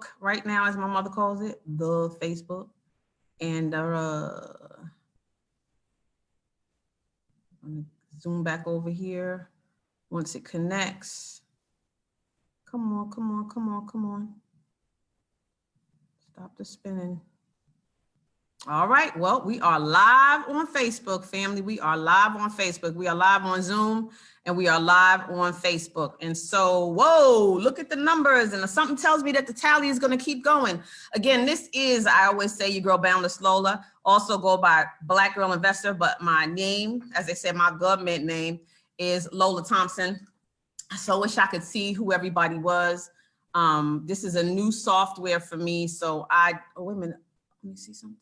Facebook right now, as my mother calls it, the Facebook. And I'm gonna zoom back over here once it connects. Come on, come on, come on, come on. Stop the spinning. All right, well, we are live on Facebook, family. We are live on Facebook. We are live on Zoom, and we are live on Facebook. And so, whoa, look at the numbers. And something tells me that the tally is going to keep going. Again, this is, I always say, your girl, Boundless Lola. Also go by Black Girl Investor, but my name, as I said, my government name is Lola Thompson. So I wish I could see who everybody was. This is a new software for me. So oh, wait a minute, let me see something.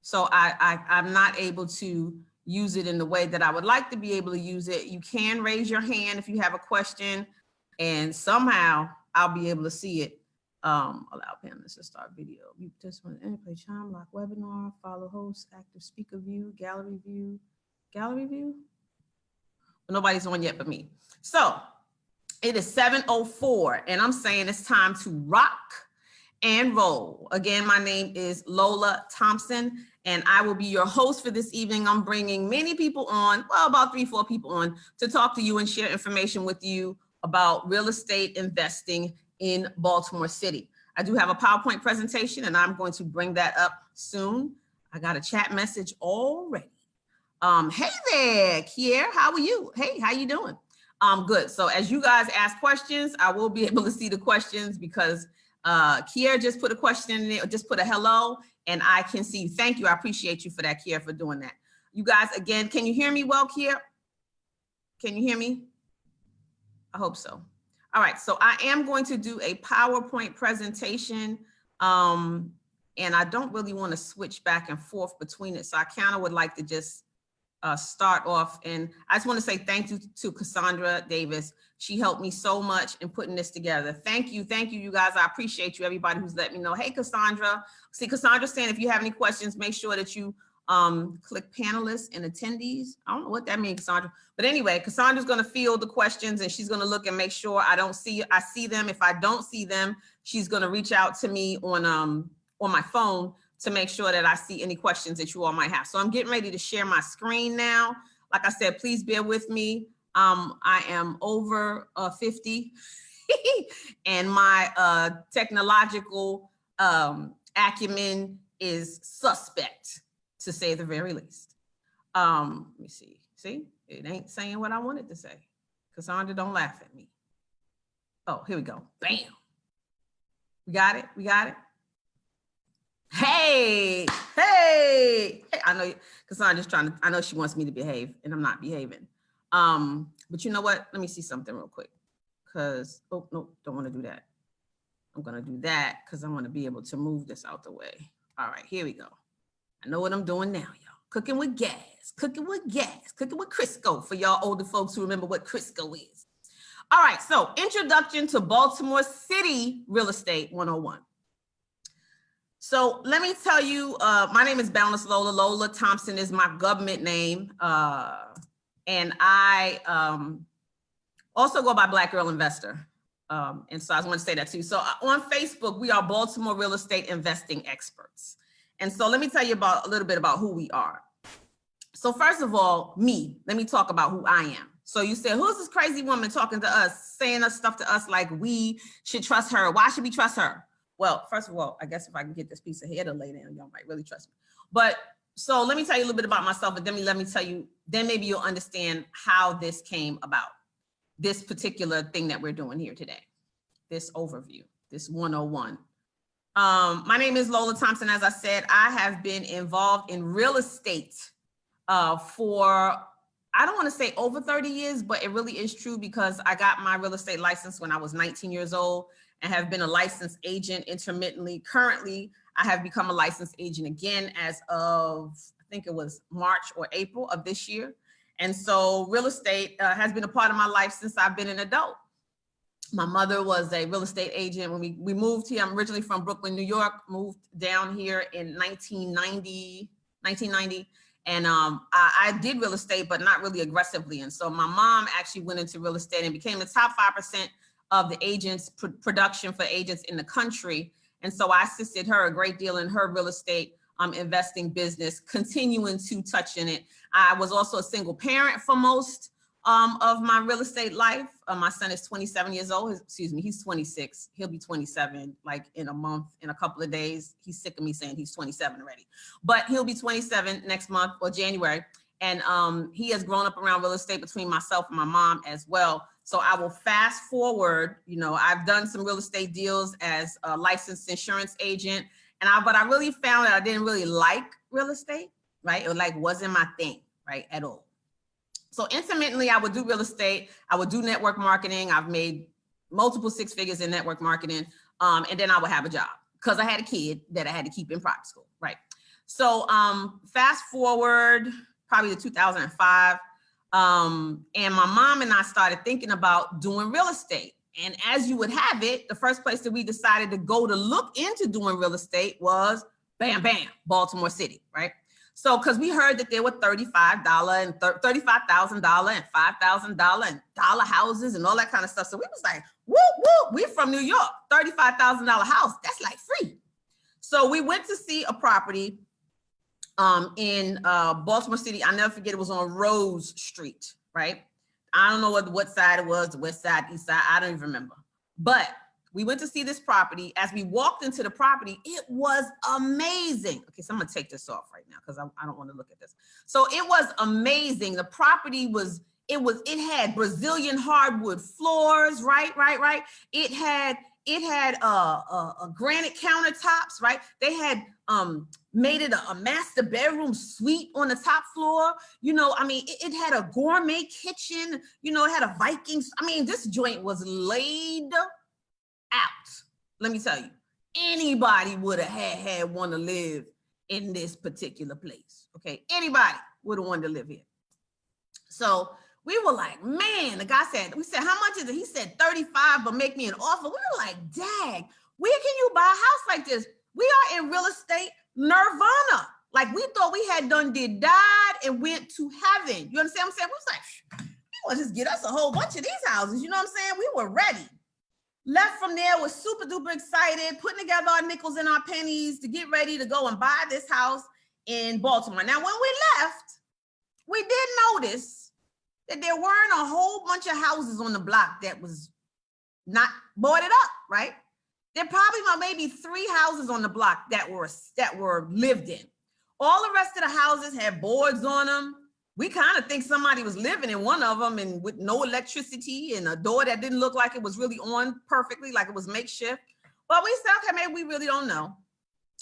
So I'm not able to use it in the way that I would like to be able to use it. You can raise your hand if you have a question, and somehow I'll be able to see it. Allow panelists to start video. Mute this one, play chime, lock webinar, follow host, active speaker view, gallery view. Gallery view? Well, nobody's on yet but me. So it is 7:04, and I'm saying it's time to rock and roll. Again, my name is Lola Thompson, and I will be your host for this evening. I'm bringing many people on, well, about 3-4 people on, to talk to you and share information with you about real estate investing in Baltimore City. I do have a PowerPoint presentation, and I'm going to bring that up soon. I got a chat message already. Hey there, Kier, how are you? Hey, how you doing? Good. So as you guys ask questions, I will be able to see the questions because Kier just put a question in there, or just put a hello, and I can see you. Thank you. I appreciate you for that, Kier, for doing that. You guys, again, can you hear me well, Kier? Can you hear me? I hope so. All right, so I am going to do a PowerPoint presentation, and I don't really want to switch back and forth between it, so I kind of would like to just start off. And I just want to say thank you to Cassandra Davis. She helped me so much in putting this together. Thank you, you guys. I appreciate you, everybody who's let me know. Hey, Cassandra. See, Cassandra saying if you have any questions, make sure that you click panelists and attendees. I don't know what that means, Cassandra. But anyway, Cassandra's going to field the questions, and she's going to look and make sure I see them. If I don't see them, she's going to reach out to me on my phone to make sure that I see any questions that you all might have. So I'm getting ready to share my screen now. Like I said, please bear with me. I am over 50 and my technological acumen is suspect, to say the very least. Let me see. See, it ain't saying what I wanted to say. Cassandra, don't laugh at me. Oh, here we go. Bam. We got it. We got it. Hey, I know Cassandra's trying to, I know she wants me to behave and I'm not behaving. But you know what? Let me see something real quick because, oh, no, don't want to do that. I'm going to do that because I want to be able to move this out the way. All right, here we go. I know what I'm doing now, y'all. Cooking with gas, cooking with Crisco for y'all older folks who remember what Crisco is. All right, so introduction to Baltimore City Real Estate 101. So let me tell you, my name is Boundless Lola. Lola Thompson is my government name. And I also go by Black Girl Investor. And so I just want to say that too. So on Facebook, we are Baltimore Real Estate Investing Experts. And so let me tell you a little bit about who we are. So first of all, let me talk about who I am. So you said, who's this crazy woman talking to us, saying stuff to us like we should trust her? Why should we trust her? Well, first of all, I guess if I can get this piece of hair to lay down, y'all might really trust me. But so let me tell you a little bit about myself, and then let me tell you, then maybe you'll understand how this came about, this particular thing that we're doing here today, this overview, this 101. My name is Lola Thompson. As I said, I have been involved in real estate for, I don't want to say over 30 years, but it really is true because I got my real estate license when I was 19 years old. And have been a licensed agent intermittently. Currently, I have become a licensed agent again as of, I think it was March or April of this year. And so real estate has been a part of my life since I've been an adult. My mother was a real estate agent when we moved here. I'm originally from Brooklyn, New York, moved down here in 1990. And I did real estate, but not really aggressively. And so my mom actually went into real estate and became the top 5% of the agents, production for agents in the country. And so I assisted her a great deal in her real estate investing business, continuing to touch in it. I was also a single parent for most of my real estate life. My son is 27 years old. He's 26. He'll be 27 like in a month, in a couple of days. He's sick of me saying he's 27 already, but he'll be 27 next month or January. And he has grown up around real estate between myself and my mom as well. So I will fast forward. You know, I've done some real estate deals as a licensed insurance agent, but I really found that I didn't really like real estate, right? It like wasn't my thing, right, at all. So intermittently, I would do real estate. I would do network marketing. I've made multiple six figures in network marketing. And then I would have a job because I had a kid that I had to keep in private school, right? So fast forward probably to 2005. And my mom and I started thinking about doing real estate. And as you would have it, the first place that we decided to go to look into doing real estate was bam, bam, Baltimore City, right? So, because we heard that there were $35 and $35,000 and $5,000 and dollar houses and all that kind of stuff. So we was like, whoop, whoop, we're from New York, $35,000 house. That's like free. So we went to see a property in Baltimore City. I'll never forget, it was on Rose Street, right? I don't know what side it was, the west side, east side, I don't even remember. But we went to see this property. As we walked into the property, it was amazing. Okay, so I'm gonna take this off right now because I don't want to look at this. So it was amazing. The property was, it had Brazilian hardwood floors, right? It had granite countertops, right? They had made it a master bedroom suite on the top floor. You know, I mean, it had a gourmet kitchen. You know, it had a Vikings. I mean, this joint was laid out. Let me tell you, anybody would have had one to live in this particular place. Okay, anybody would have wanted to live here. So we were like, man, the guy said, we said, how much is it? He said 35, but make me an offer. We were like, dang, where can you buy a house like this? We are in real estate nirvana. Like we thought we had died and went to heaven. You understand what I'm saying? We was like, we want to just get us a whole bunch of these houses. You know what I'm saying? We were ready. Left from there, was super duper excited, putting together our nickels and our pennies to get ready to go and buy this house in Baltimore. Now, when we left, we did notice that there weren't a whole bunch of houses on the block that was not boarded up, right? There probably were maybe 3 houses on the block that were lived in. All the rest of the houses had boards on them. We kind of think somebody was living in one of them and with no electricity and a door that didn't look like it was really on perfectly, like it was makeshift. But we said, okay, maybe we really don't know.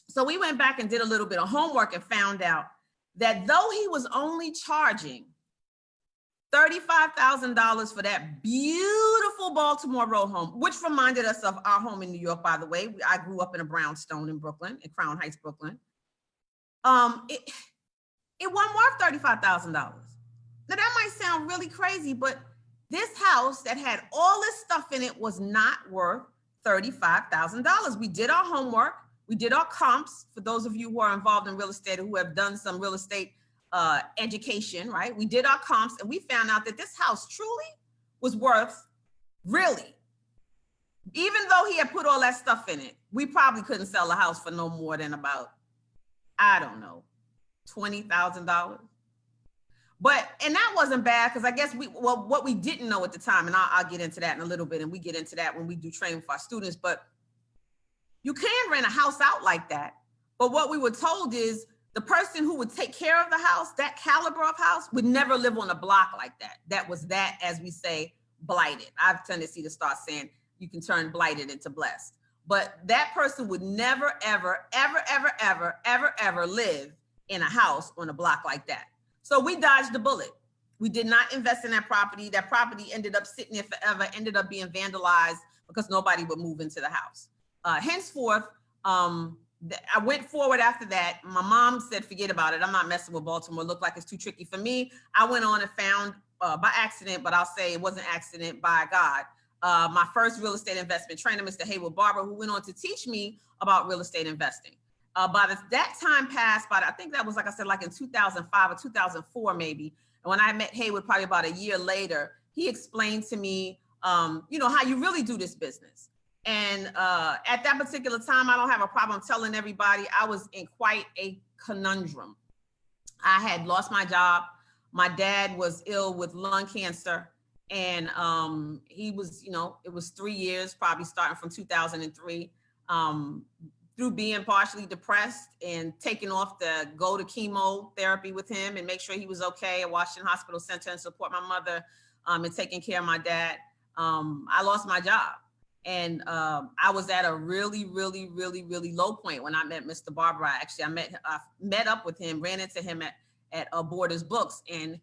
So we went back and did a little bit of homework and found out that though he was only charging $35,000 for that beautiful Baltimore Road home, which reminded us of our home in New York, by the way. I grew up in a brownstone in Brooklyn, in Crown Heights, Brooklyn. It wasn't worth $35,000. Now that might sound really crazy, but this house that had all this stuff in it was not worth $35,000. We did our homework. We did our comps. For those of you who are involved in real estate or who have done some real estate education, right? We did our comps and we found out that this house truly was worth, really, even though he had put all that stuff in it, we probably couldn't sell a house for no more than about, I don't know, $20,000. And that wasn't bad because I guess what we didn't know at the time, and I'll get into that in a little bit, and we get into that when we do training for our students, but you can rent a house out like that. But what we were told is the person who would take care of the house, that caliber of house, would never live on a block like that. That was that, as we say, blighted. I have a tendency to start saying you can turn blighted into blessed. But that person would never, ever, ever, ever, ever, ever, ever live in a house on a block like that. So we dodged the bullet. We did not invest in that property. That property ended up sitting there forever, ended up being vandalized because nobody would move into the house. Henceforth, I went forward after that. My mom said, forget about it. I'm not messing with Baltimore. It looked like it's too tricky for me. I went on and found, by accident, but I'll say it wasn't accident, by God, my first real estate investment trainer, Mr. Haywood Barber, who went on to teach me about real estate investing. That time passed, I think that was, like I said, like in 2005 or 2004, maybe. And when I met Haywood, probably about a year later, he explained to me you know, how you really do this business. And at that particular time, I don't have a problem telling everybody I was in quite a conundrum. I had lost my job. My dad was ill with lung cancer. And he was, you know, it was 3 years, probably starting from 2003, through being partially depressed and taking off to go to chemotherapy with him and make sure he was okay at Washington Hospital Center and support my mother and taking care of my dad. I lost my job. And I was at a really, really, really, really low point when I met Mr. Barber. Actually, I met up with him, ran into him at Borders Books, and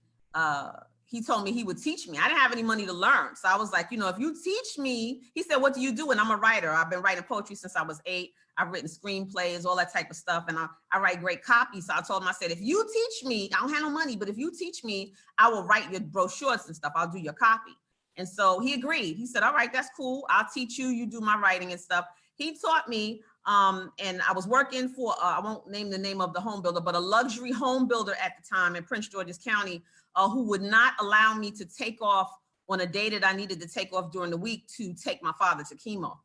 he told me he would teach me. I didn't have any money to learn. So I was like, you know, if you teach me, he said, what do you do? And I'm a writer. I've been writing poetry since I was 8. I've written screenplays, all that type of stuff. And I write great copy. So I told him, I said, if you teach me, I don't have no money, but if you teach me, I will write your brochures and stuff. I'll do your copy. And so he agreed. He said, all right, that's cool. I'll teach you. You do my writing and stuff. He taught me. And I was working for, I won't name the name of the home builder, but a luxury home builder at the time in Prince George's County, who would not allow me to take off on a day that I needed to take off during the week to take my father to chemo.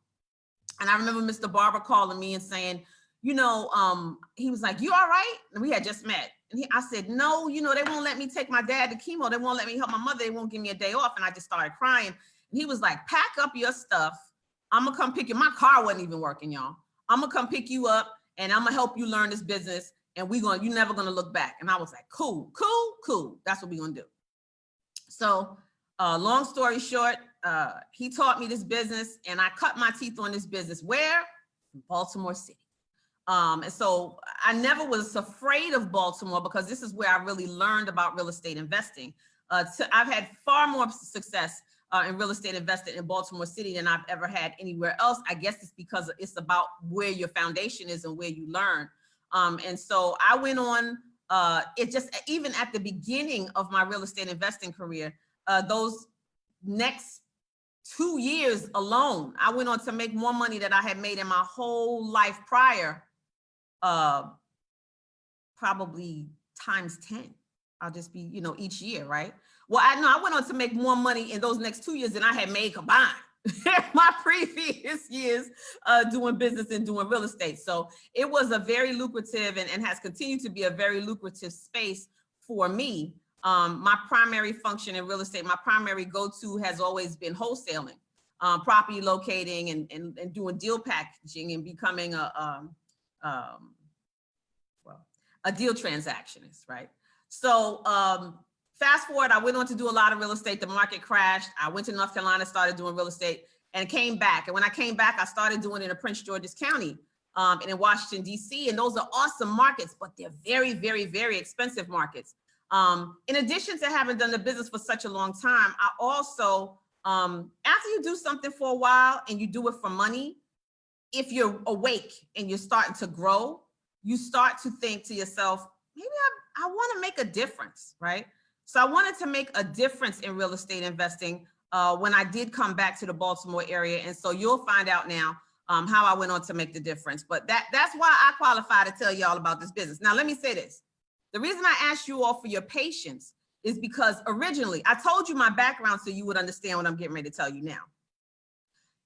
And I remember Mr. Barber calling me and saying, you know, he was like, you all right? And we had just met. And I said, no, you know, they won't let me take my dad to chemo. They won't let me help my mother. They won't give me a day off. And I just started crying. And he was like, pack up your stuff. I'm gonna come pick you. My car wasn't even working, y'all. I'm gonna come pick you up and I'm gonna help you learn this business. And you're never gonna look back. And I was like, cool. That's what we're gonna do. So long story short, he taught me this business and I cut my teeth on this business. Where? Baltimore City. And so I never was afraid of Baltimore because this is where I really learned about real estate investing. I've had far more success in real estate investing in Baltimore City than I've ever had anywhere else. I guess it's because it's about where your foundation is and where you learn. And so I went on, it just, even at the beginning of my real estate investing career, those next 2 years alone, I went on to make more money than I had made in my whole life prior, probably times 10. I'll just be, you know, each year, right? Well, I went on to make more money in those next 2 years than I had made combined my previous years doing business and doing real estate. So it was a very lucrative and has continued to be a very lucrative space for me. My primary function in real estate, my primary go-to has always been wholesaling, property locating and doing deal packaging and becoming a deal transactionist, right? So fast forward, I went on to do a lot of real estate. The market crashed. I went to North Carolina, started doing real estate and came back. And when I came back, I started doing it in Prince George's County and in Washington, D.C. And those are awesome markets, but they're very, very, very expensive markets. In addition to having done the business for such a long time, I also, after you do something for a while and you do it for money, if you're awake and you're starting to grow, you start to think to yourself, maybe I want to make a difference, right? So I wanted to make a difference in real estate investing when I did come back to the Baltimore area. And so you'll find out now how I went on to make the difference. But that's why I qualify to tell y'all about this business. Now, let me say this. The reason I asked you all for your patience is because originally I told you my background so you would understand what I'm getting ready to tell you now.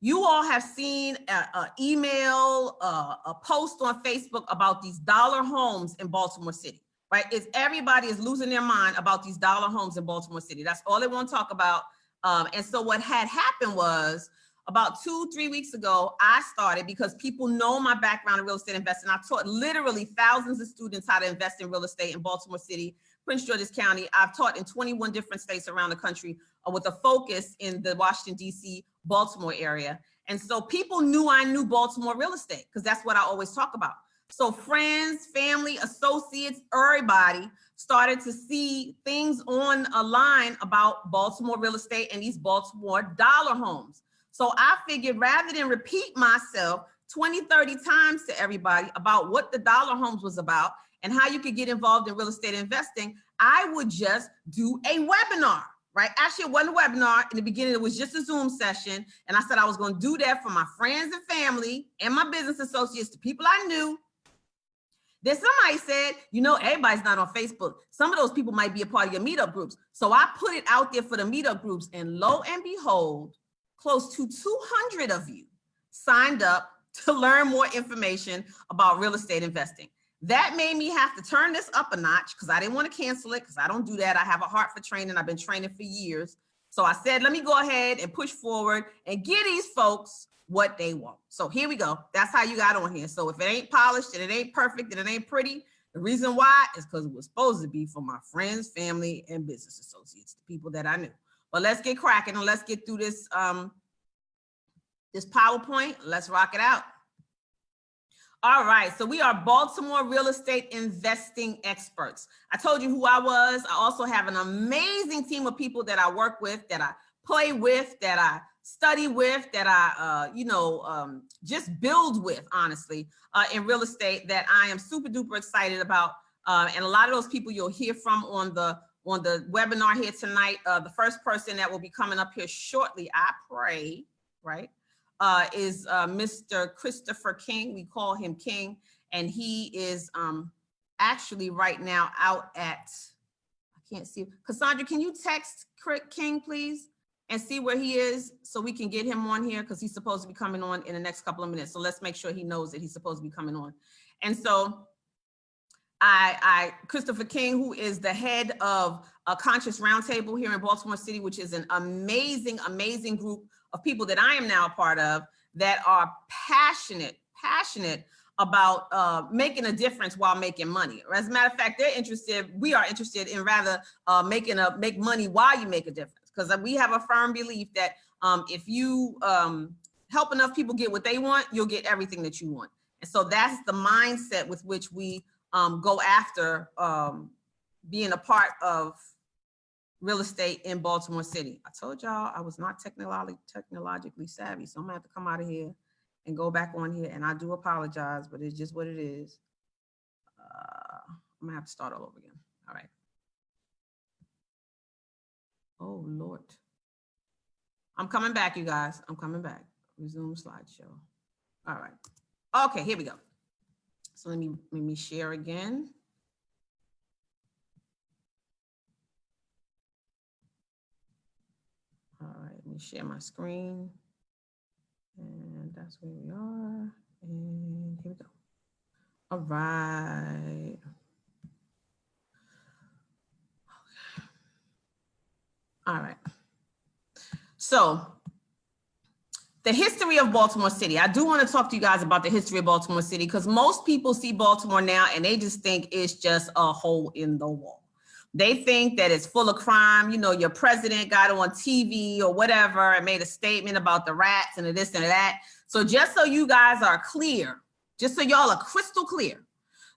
You all have seen an email, a post on Facebook about these dollar homes in Baltimore City, right? Everybody is losing their mind about these dollar homes in Baltimore City. That's all they want to talk about. And so what had happened was about 2-3 weeks ago, I started, because people know my background in real estate investing. I taught literally thousands of students how to invest in real estate in Baltimore City, Prince George's County. I've taught in 21 different states around the country with a focus in the Washington, D.C., Baltimore area. And so people knew I knew Baltimore real estate because that's what I always talk about. So friends, family, associates, everybody started to see things on a line about Baltimore real estate and these Baltimore dollar homes. So I figured rather than repeat myself 20, 30 times to everybody about what the dollar homes was about and how you could get involved in real estate investing, I would just do a webinar, right? Actually, it wasn't a webinar. In the beginning, it was just a Zoom session. And I said I was going to do that for my friends and family and my business associates, the people I knew. Then somebody said, you know, everybody's not on Facebook. Some of those people might be a part of your meetup groups. So I put it out there for the meetup groups, and lo and behold, close to 200 of you signed up to learn more information about real estate investing. That made me have to turn this up a notch because I didn't want to cancel it because I don't do that. I have a heart for training. I've been training for years. So I said, let me go ahead and push forward and give these folks what they want. So here we go. That's how you got on here. So if it ain't polished and it ain't perfect and it ain't pretty, the reason why is because it was supposed to be for my friends, family, and business associates, the people that I knew. But let's get cracking and let's get through this, this PowerPoint. Let's rock it out. All right, so we are Baltimore real estate investing experts. I told you who I was. I also have an amazing team of people that I work with, that I play with, that I study with, that I, just build with, honestly, in real estate that I am super duper excited about. And a lot of those people you'll hear from on the webinar here tonight. The first person that will be coming up here shortly, I pray, right? Is Mr. Christopher King. We call him King, and he is actually right now out at, I can't see. Cassandra, can you text King, please, and see where he is so we can get him on here because he's supposed to be coming on in the next couple of minutes. So let's make sure he knows that he's supposed to be coming on. And so Christopher King, who is the head of a Conscious Roundtable here in Baltimore City, which is an amazing, amazing group of people that I am now a part of that are passionate about making a difference while making money. As a matter of fact, we are interested in rather make money while you make a difference. Because we have a firm belief that if you help enough people get what they want, you'll get everything that you want. And so that's the mindset with which we go after being a part of real estate in Baltimore City. I told y'all I was not technologically savvy, so I'm gonna have to come out of here and go back on here, and I do apologize, but it's just what it is. I'm gonna have to start all over again. All right. Oh, Lord. I'm coming back, you guys. I'm coming back. Resume slideshow. All right. Okay, here we go. So let me share again. All right, let me share my screen. And that's where we are. And here we go. All right. All right. So the history of Baltimore City. I do want to talk to you guys about the history of Baltimore City because most people see Baltimore now and they just think it's just a hole in the wall. They think that it's full of crime. You know, your president got on TV or whatever and made a statement about the rats and the this and that. So just so you guys are clear, just so y'all are crystal clear,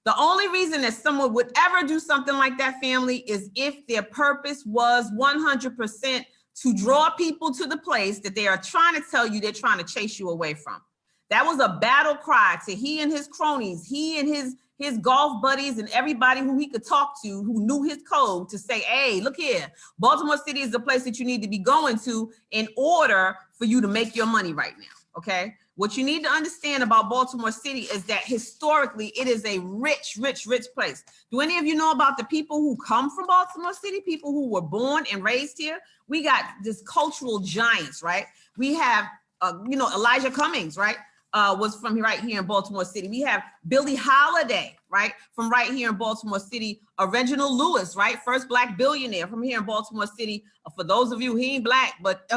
the only reason that someone would ever do something like that, family, is if their purpose was 100% to draw people to the place that they are trying to tell you they're trying to chase you away from. That was a battle cry to he and his cronies, he and his golf buddies and everybody who he could talk to who knew his code to say, hey, look here, Baltimore City is the place that you need to be going to in order for you to make your money right now, okay? What you need to understand about Baltimore City is that historically it is a rich, rich, rich place. Do any of you know about the people who come from Baltimore City, people who were born and raised here? We got this cultural giants, right? We have, Elijah Cummings, right? Was from right here in Baltimore City. We have Billie Holiday, right? From right here in Baltimore City. Reginald Lewis, right? First Black billionaire from here in Baltimore City. For those of you, he ain't Black, but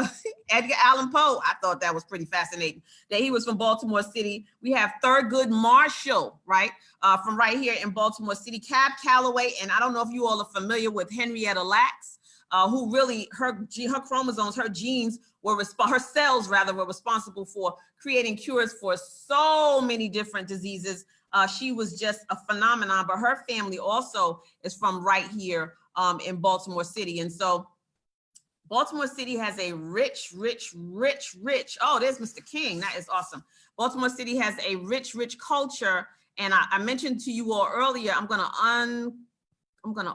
Edgar Allan Poe, I thought that was pretty fascinating that he was from Baltimore City. We have Thurgood Marshall, right? From right here in Baltimore City. Cab Calloway, and I don't know if you all are familiar with Henrietta Lacks, who really, her chromosomes, her genes were, her cells rather, were responsible for creating cures for so many different diseases. She was just a phenomenon, but her family also is from right here in Baltimore City. And so Baltimore City has a rich, oh, there's Mr. King, that is awesome. Baltimore City has a rich culture. And I mentioned to you all earlier, I'm gonna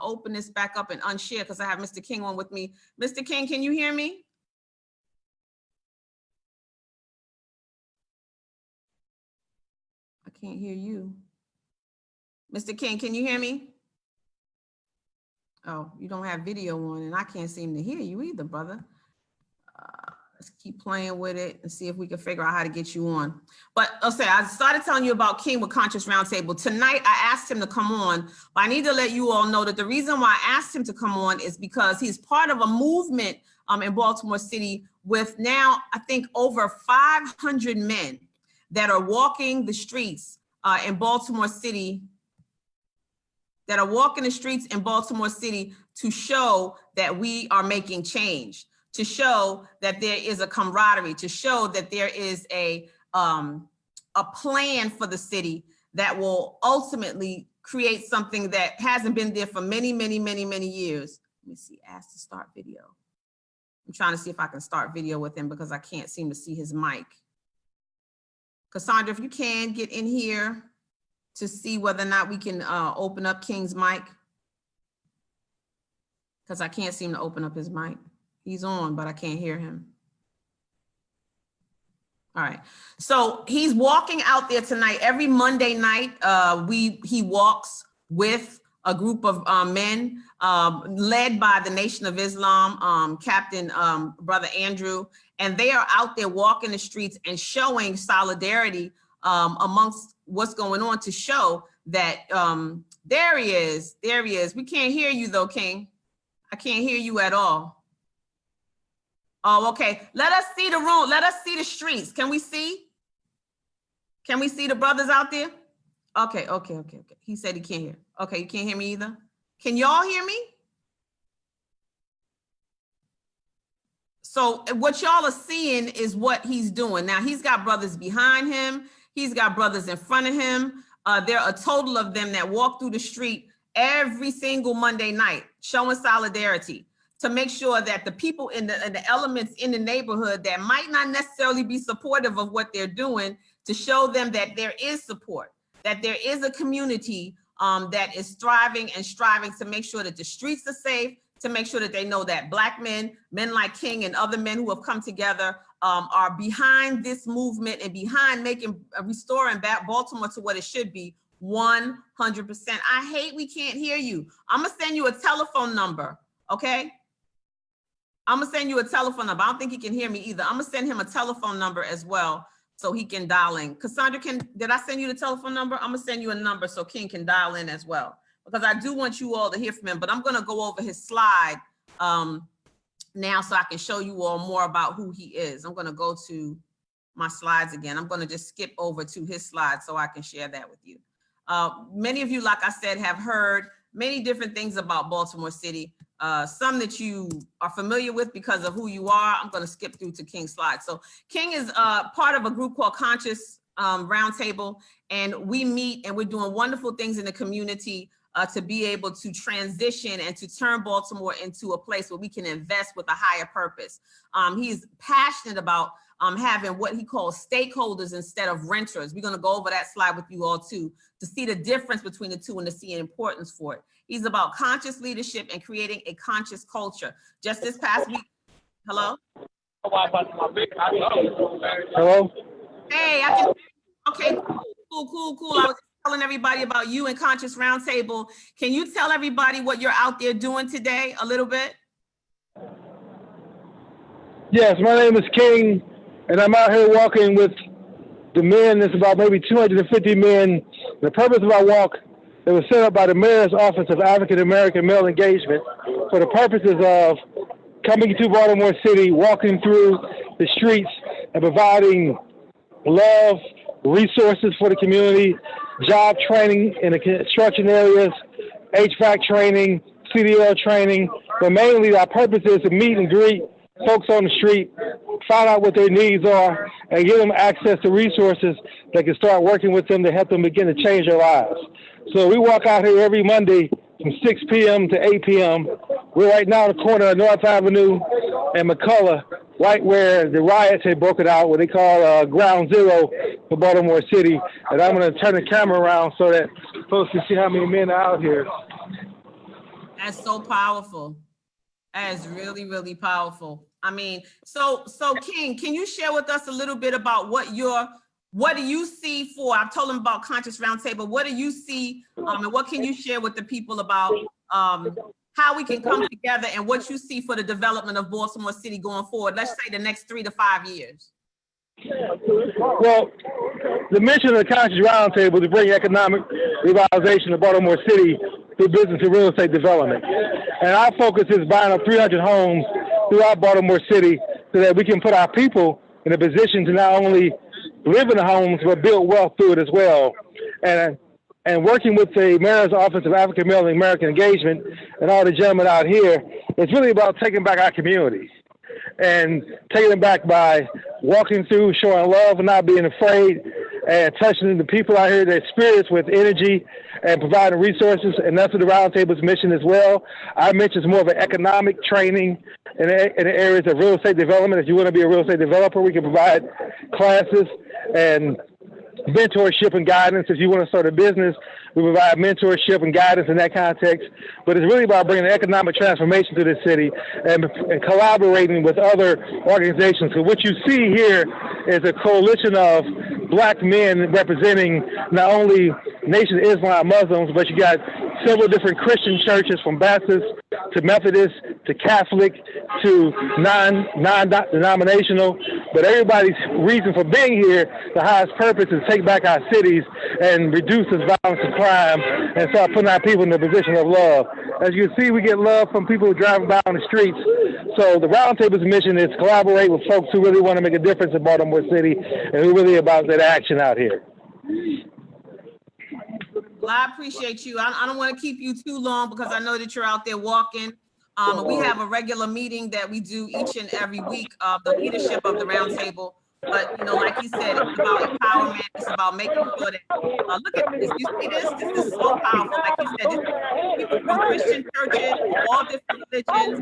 open this back up and unshare because I have Mr. King on with me. Mr. King, can you hear me? I can't hear you. Mr. King, can you hear me? Oh, you don't have video on and I can't seem to hear you either, brother. Let's keep playing with it and see if we can figure out how to get you on. But I'll say, I started telling you about King with Conscious Roundtable. Tonight, I asked him to come on, but I need to let you all know that the reason why I asked him to come on is because he's part of a movement in Baltimore City with now, I think, over 500 men that are walking the streets in Baltimore City, to show that we are making change, to show that there is a camaraderie, to show that there is a plan for the city that will ultimately create something that hasn't been there for many, many, many, many years. Let me see, ask to start video. I'm trying to see if I can start video with him because I can't seem to see his mic. Cassandra, if you can get in here to see whether or not we can open up King's mic, because I can't seem to open up his mic. He's on, but I can't hear him. All right, so he's walking out there tonight. Every Monday night, he walks with a group of men led by the Nation of Islam, Captain Brother Andrew, and they are out there walking the streets and showing solidarity amongst what's going on, to show that there he is. We can't hear you though, King. I can't hear you at all. Oh, okay. Let us see the room. Let us see the streets. Can we see? Can we see the brothers out there? Okay. He said he can't hear. Okay, you can't hear me either. Can y'all hear me? So what y'all are seeing is what he's doing. Now, he's got brothers behind him. He's got brothers in front of him. There are a total of them that walk through the street every single Monday night, showing solidarity to make sure that the people in the elements in the neighborhood that might not necessarily be supportive of what they're doing, to show them that there is support, that there is a community that is thriving and striving to make sure that the streets are safe, to make sure that they know that Black men like King and other men who have come together are behind this movement and behind restoring Baltimore to what it should be. 100%. I hate we can't hear you. I'm gonna send you a telephone number, okay? I'm gonna send you a telephone number. I don't think he can hear me either. I'm gonna send him a telephone number as well so he can dial in. Cassandra, did I send you the telephone number? I'm gonna send you a number so King can dial in as well, because I do want you all to hear from him, but I'm gonna go over his slide now so I can show you all more about who he is. I'm gonna go to my slides again. I'm gonna just skip over to his slide so I can share that with you. Many of you, like I said, have heard many different things about Baltimore City, some that you are familiar with because of who you are. I'm going to skip through to King's slide. So King is part of a group called Conscious Roundtable, and we meet and we're doing wonderful things in the community to be able to transition and to turn Baltimore into a place where we can invest with a higher purpose. He's passionate about having what he calls stakeholders instead of renters. We're going to go over that slide with you all too, to see the difference between the two and to see the importance for it. He's about conscious leadership and creating a conscious culture. Just this past week, hello? Hello? Hey, I can, okay, cool. I was telling everybody about you and Conscious Roundtable. Can you tell everybody what you're out there doing today a little bit? Yes, my name is King, and I'm out here walking with the men. There's about maybe 250 men. The purpose of our walk, it was set up by the Mayor's Office of African American Male Engagement for the purposes of coming to Baltimore City, walking through the streets and providing love, resources for the community, job training in the construction areas, HVAC training, CDL training. But mainly our purpose is to meet and greet folks on the street, find out what their needs are, and give them access to resources that can start working with them to help them begin to change their lives. So we walk out here every Monday from 6 p.m. to 8 p.m. We're right now at the corner of North Avenue and McCullough, right where the riots had broken out, what they call Ground Zero for Baltimore City. And I'm going to turn the camera around so that folks can see how many men are out here. That's so powerful. That is really, really powerful. I mean, so King, can you share with us a little bit about what do you see for, I've told him about Conscious Roundtable, what do you see and what can you share with the people about how we can come together and what you see for the development of Baltimore City going forward. Let's say the next 3 to 5 years. Well, the mission of the Contractors Roundtable is to bring economic revitalization to Baltimore City through business and real estate development. And our focus is buying up 300 homes throughout Baltimore City so that we can put our people in a position to not only live in the homes, but build wealth through it as well. And working with the Mayor's Office of African American Engagement and all the gentlemen out here, it's really about taking back our communities and taking them back by walking through, showing love and not being afraid, and touching the people out here, their spirits with energy and providing resources. And that's what the Roundtable's mission as well. Our mission is more of an economic training in the areas of real estate development. If you want to be a real estate developer, we can provide classes and mentorship and guidance. If you want to start a business, we provide mentorship and guidance in that context. But it's really about bringing economic transformation to the city and collaborating with other organizations. So what you see here is a coalition of black men representing not only Nation of Islam Muslims, but you got several different Christian churches, from Baptist to Methodist to Catholic to non-denominational. But everybody's reason for being here, the highest purpose, is take back our cities and reduce this violence and crime and start putting our people in a position of love. As you can see, we get love from people who drive by on the streets. So the Roundtable's mission is to collaborate with folks who really want to make a difference in Baltimore City and who really about that action out here. Well, I appreciate you. I don't want to keep you too long because I know that you're out there walking. We have a regular meeting that we do each and every week of the leadership of the Roundtable. But, you know, like you said, it's about empowerment. It's about making sure that, look at this. You see this? This is so powerful. Like you said, this is people from Christian churches, all different religions,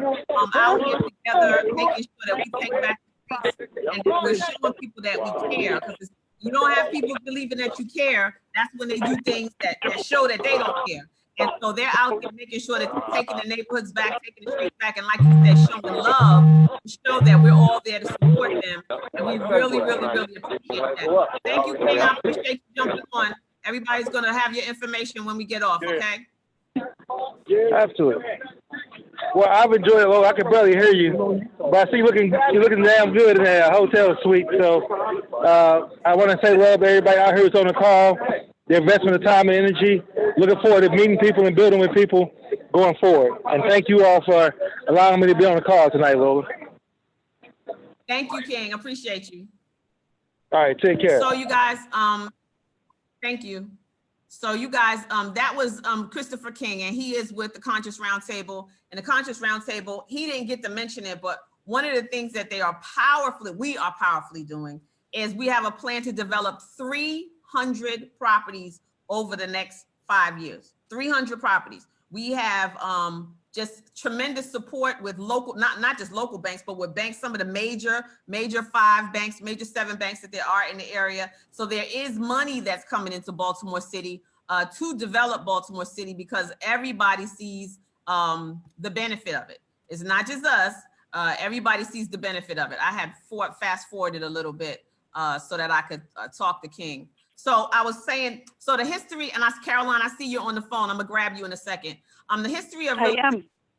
out here together, making sure that we take back the streets and that we're showing people that we care. Because you don't have people believing that you care. That's when they do things that show that they don't care. And so they're out there making sure that they're taking the neighborhoods back, taking the streets back, and like you said, showing love to show that we're all there to support them. And we really, really, really appreciate that. Thank you, King. I appreciate you jumping on. Everybody's going to have your information when we get off, okay? Absolutely. Well, I've enjoyed it, Lola. I can barely hear you, but I see you're looking damn good in that hotel suite. So I want to say love to everybody out here who's on the call. The investment of time and energy. Looking forward to meeting people and building with people going forward. And thank you all for allowing me to be on the call tonight, Lola. Thank you, King. Appreciate you. All right, take care. So you guys, thank you. So you guys, that was Christopher King, and he is with the Conscious Roundtable. And the Conscious Roundtable, he didn't get to mention it, but one of the things that we are powerfully doing is we have a plan to develop 300 properties over the next 5 years. 300 properties. We have just tremendous support with local, not just local banks, but with banks, some of the major 5 banks, major 7 banks that there are in the area. So there is money that's coming into Baltimore City to develop Baltimore City, because everybody sees the benefit of it. It's not just us. Everybody sees the benefit of it. I had fast forwarded a little bit so that I could talk to King. So I was saying, so the history, and Caroline, I see you on the phone. I'm gonna grab you in a second. The history of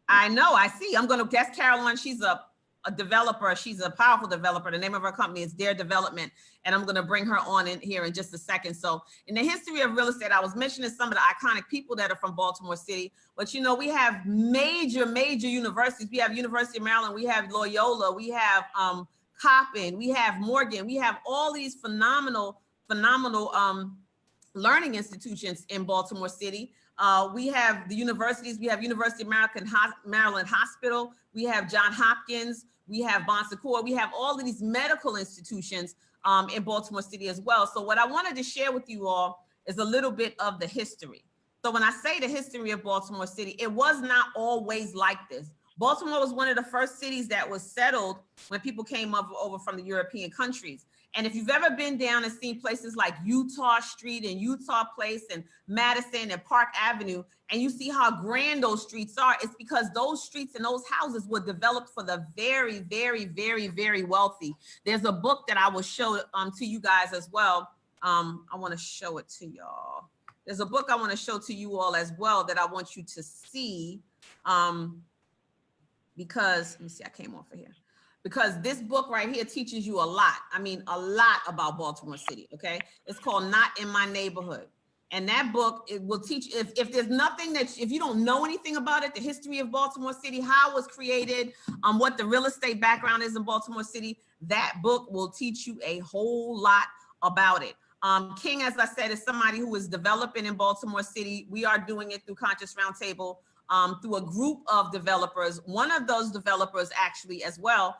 I know, I see. I'm gonna guess Caroline. She's a developer. She's a powerful developer. The name of her company is Dare Development, and I'm gonna bring her on in here in just a second. So in the history of real estate, I was mentioning some of the iconic people that are from Baltimore City, but you know, we have major universities. We have University of Maryland, we have Loyola, we have Coppin, we have Morgan, we have all these phenomenal learning institutions in Baltimore City. We have the universities. We have University of Maryland Hospital. We have Johns Hopkins. We have Bon Secours. We have all of these medical institutions in Baltimore City as well. So what I wanted to share with you all is a little bit of the history. So when I say the history of Baltimore City, it was not always like this. Baltimore was one of the first cities that was settled when people came over from the European countries. And if you've ever been down and seen places like Utah Street and Utah Place and Madison and Park Avenue, and you see how grand those streets are, it's because those streets and those houses were developed for the very, very, very, very wealthy. There's a book that I will show to you guys as well I want to show it to y'all. There's a book I want to show to you all as well that I want you to see. Because let me see, I came off of here. Because this book right here teaches you a lot. I mean, a lot about Baltimore City. Okay, it's called Not in My Neighborhood. And that book, it will teach, if there's nothing that, if you don't know anything about it, the history of Baltimore City, how it was created, what the real estate background is in Baltimore City, that book will teach you a whole lot about it. King, as I said, is somebody who is developing in Baltimore City. We are doing it through Conscious Roundtable, through a group of developers. One of those developers actually as well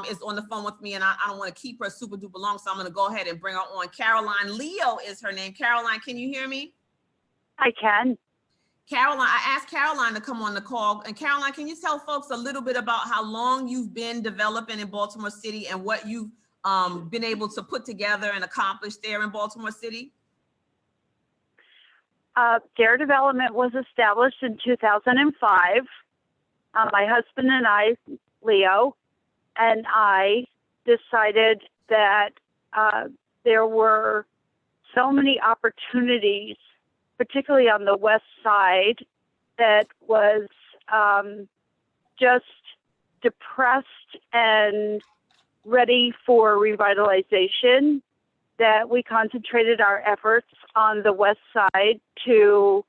is on the phone with me, and I don't want to keep her super duper long, so I'm going to go ahead and bring her on. Caroline Leo is her name. Caroline, can you hear me? I can. Caroline, I asked Caroline to come on the call. And Caroline, can you tell folks a little bit about how long you've been developing in Baltimore City and what you've been able to put together and accomplish there in Baltimore City? Dare Development was established in 2005. My husband and I, Leo, and I decided that there were so many opportunities, particularly on the west side, that was just depressed and ready for revitalization, that we concentrated our efforts on the west side to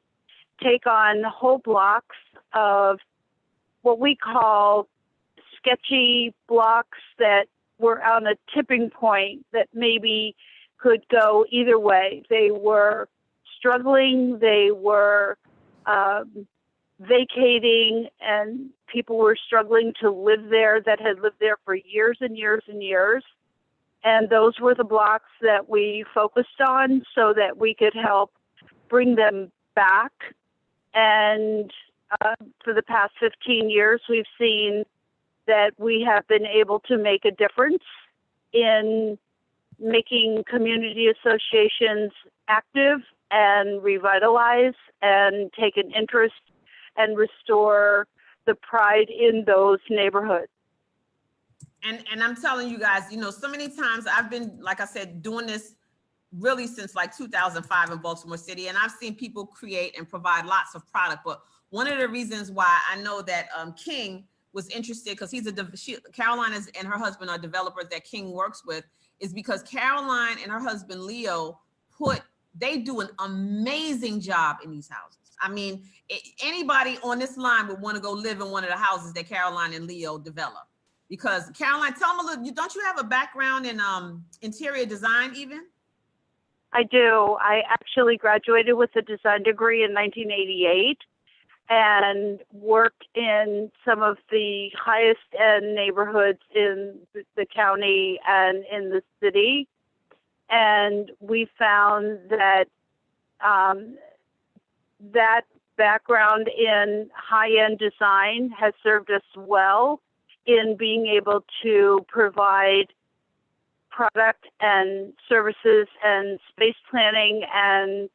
take on whole blocks of what we call sketchy blocks that were on a tipping point that maybe could go either way. They were struggling, they were vacating, and people were struggling to live there that had lived there for years and years and years. And those were the blocks that we focused on so that we could help bring them back. And for the past 15 years, we've seen that we have been able to make a difference in making community associations active and revitalize and take an interest and restore the pride in those neighborhoods. And I'm telling you guys, you know, so many times I've been, like I said, doing this really since like 2005 in Baltimore City, and I've seen people create and provide lots of product. But one of the reasons why I know that King was interested, because Caroline and her husband are developers that King works with, is because Caroline and her husband Leo they do an amazing job in these houses. I mean, anybody on this line would want to go live in one of the houses that Caroline and Leo develop. Because Caroline, tell them a little, don't you have a background in interior design even? I do. I actually graduated with a design degree in 1988 and worked in some of the highest end neighborhoods in the county and in the city. And we found that that background in high-end design has served us well in being able to provide product and services and space planning and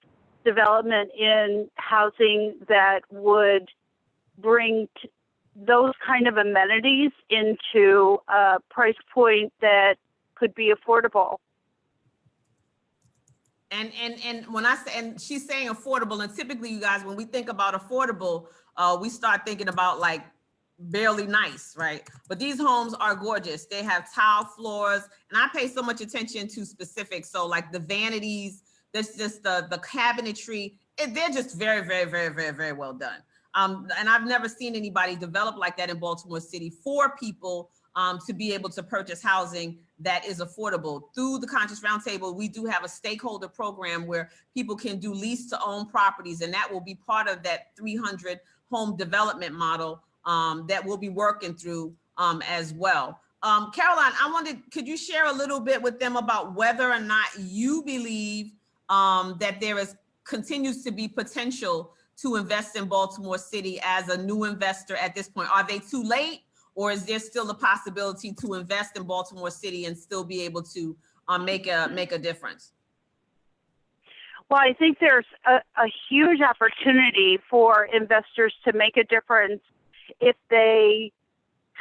development in housing that would bring those kind of amenities into a price point that could be affordable. And when I say, and she's saying affordable, and typically you guys, when we think about affordable, we start thinking about like barely nice, right? But these homes are gorgeous. They have tile floors, and I pay so much attention to specifics. So like the vanities, there's just the cabinetry, they're just very, very, very, very, very well done. And I've never seen anybody develop like that in Baltimore City for people to be able to purchase housing that is affordable. Through the Conscious Roundtable, we do have a stakeholder program where people can do lease to own properties, and that will be part of that 300 home development model that we'll be working through as well. Caroline, could you share a little bit with them about whether or not you believe that there continues to be potential to invest in Baltimore City as a new investor at this point? Are they too late, or is there still a possibility to invest in Baltimore City and still be able to make a difference? Well, I think there's a huge opportunity for investors to make a difference if they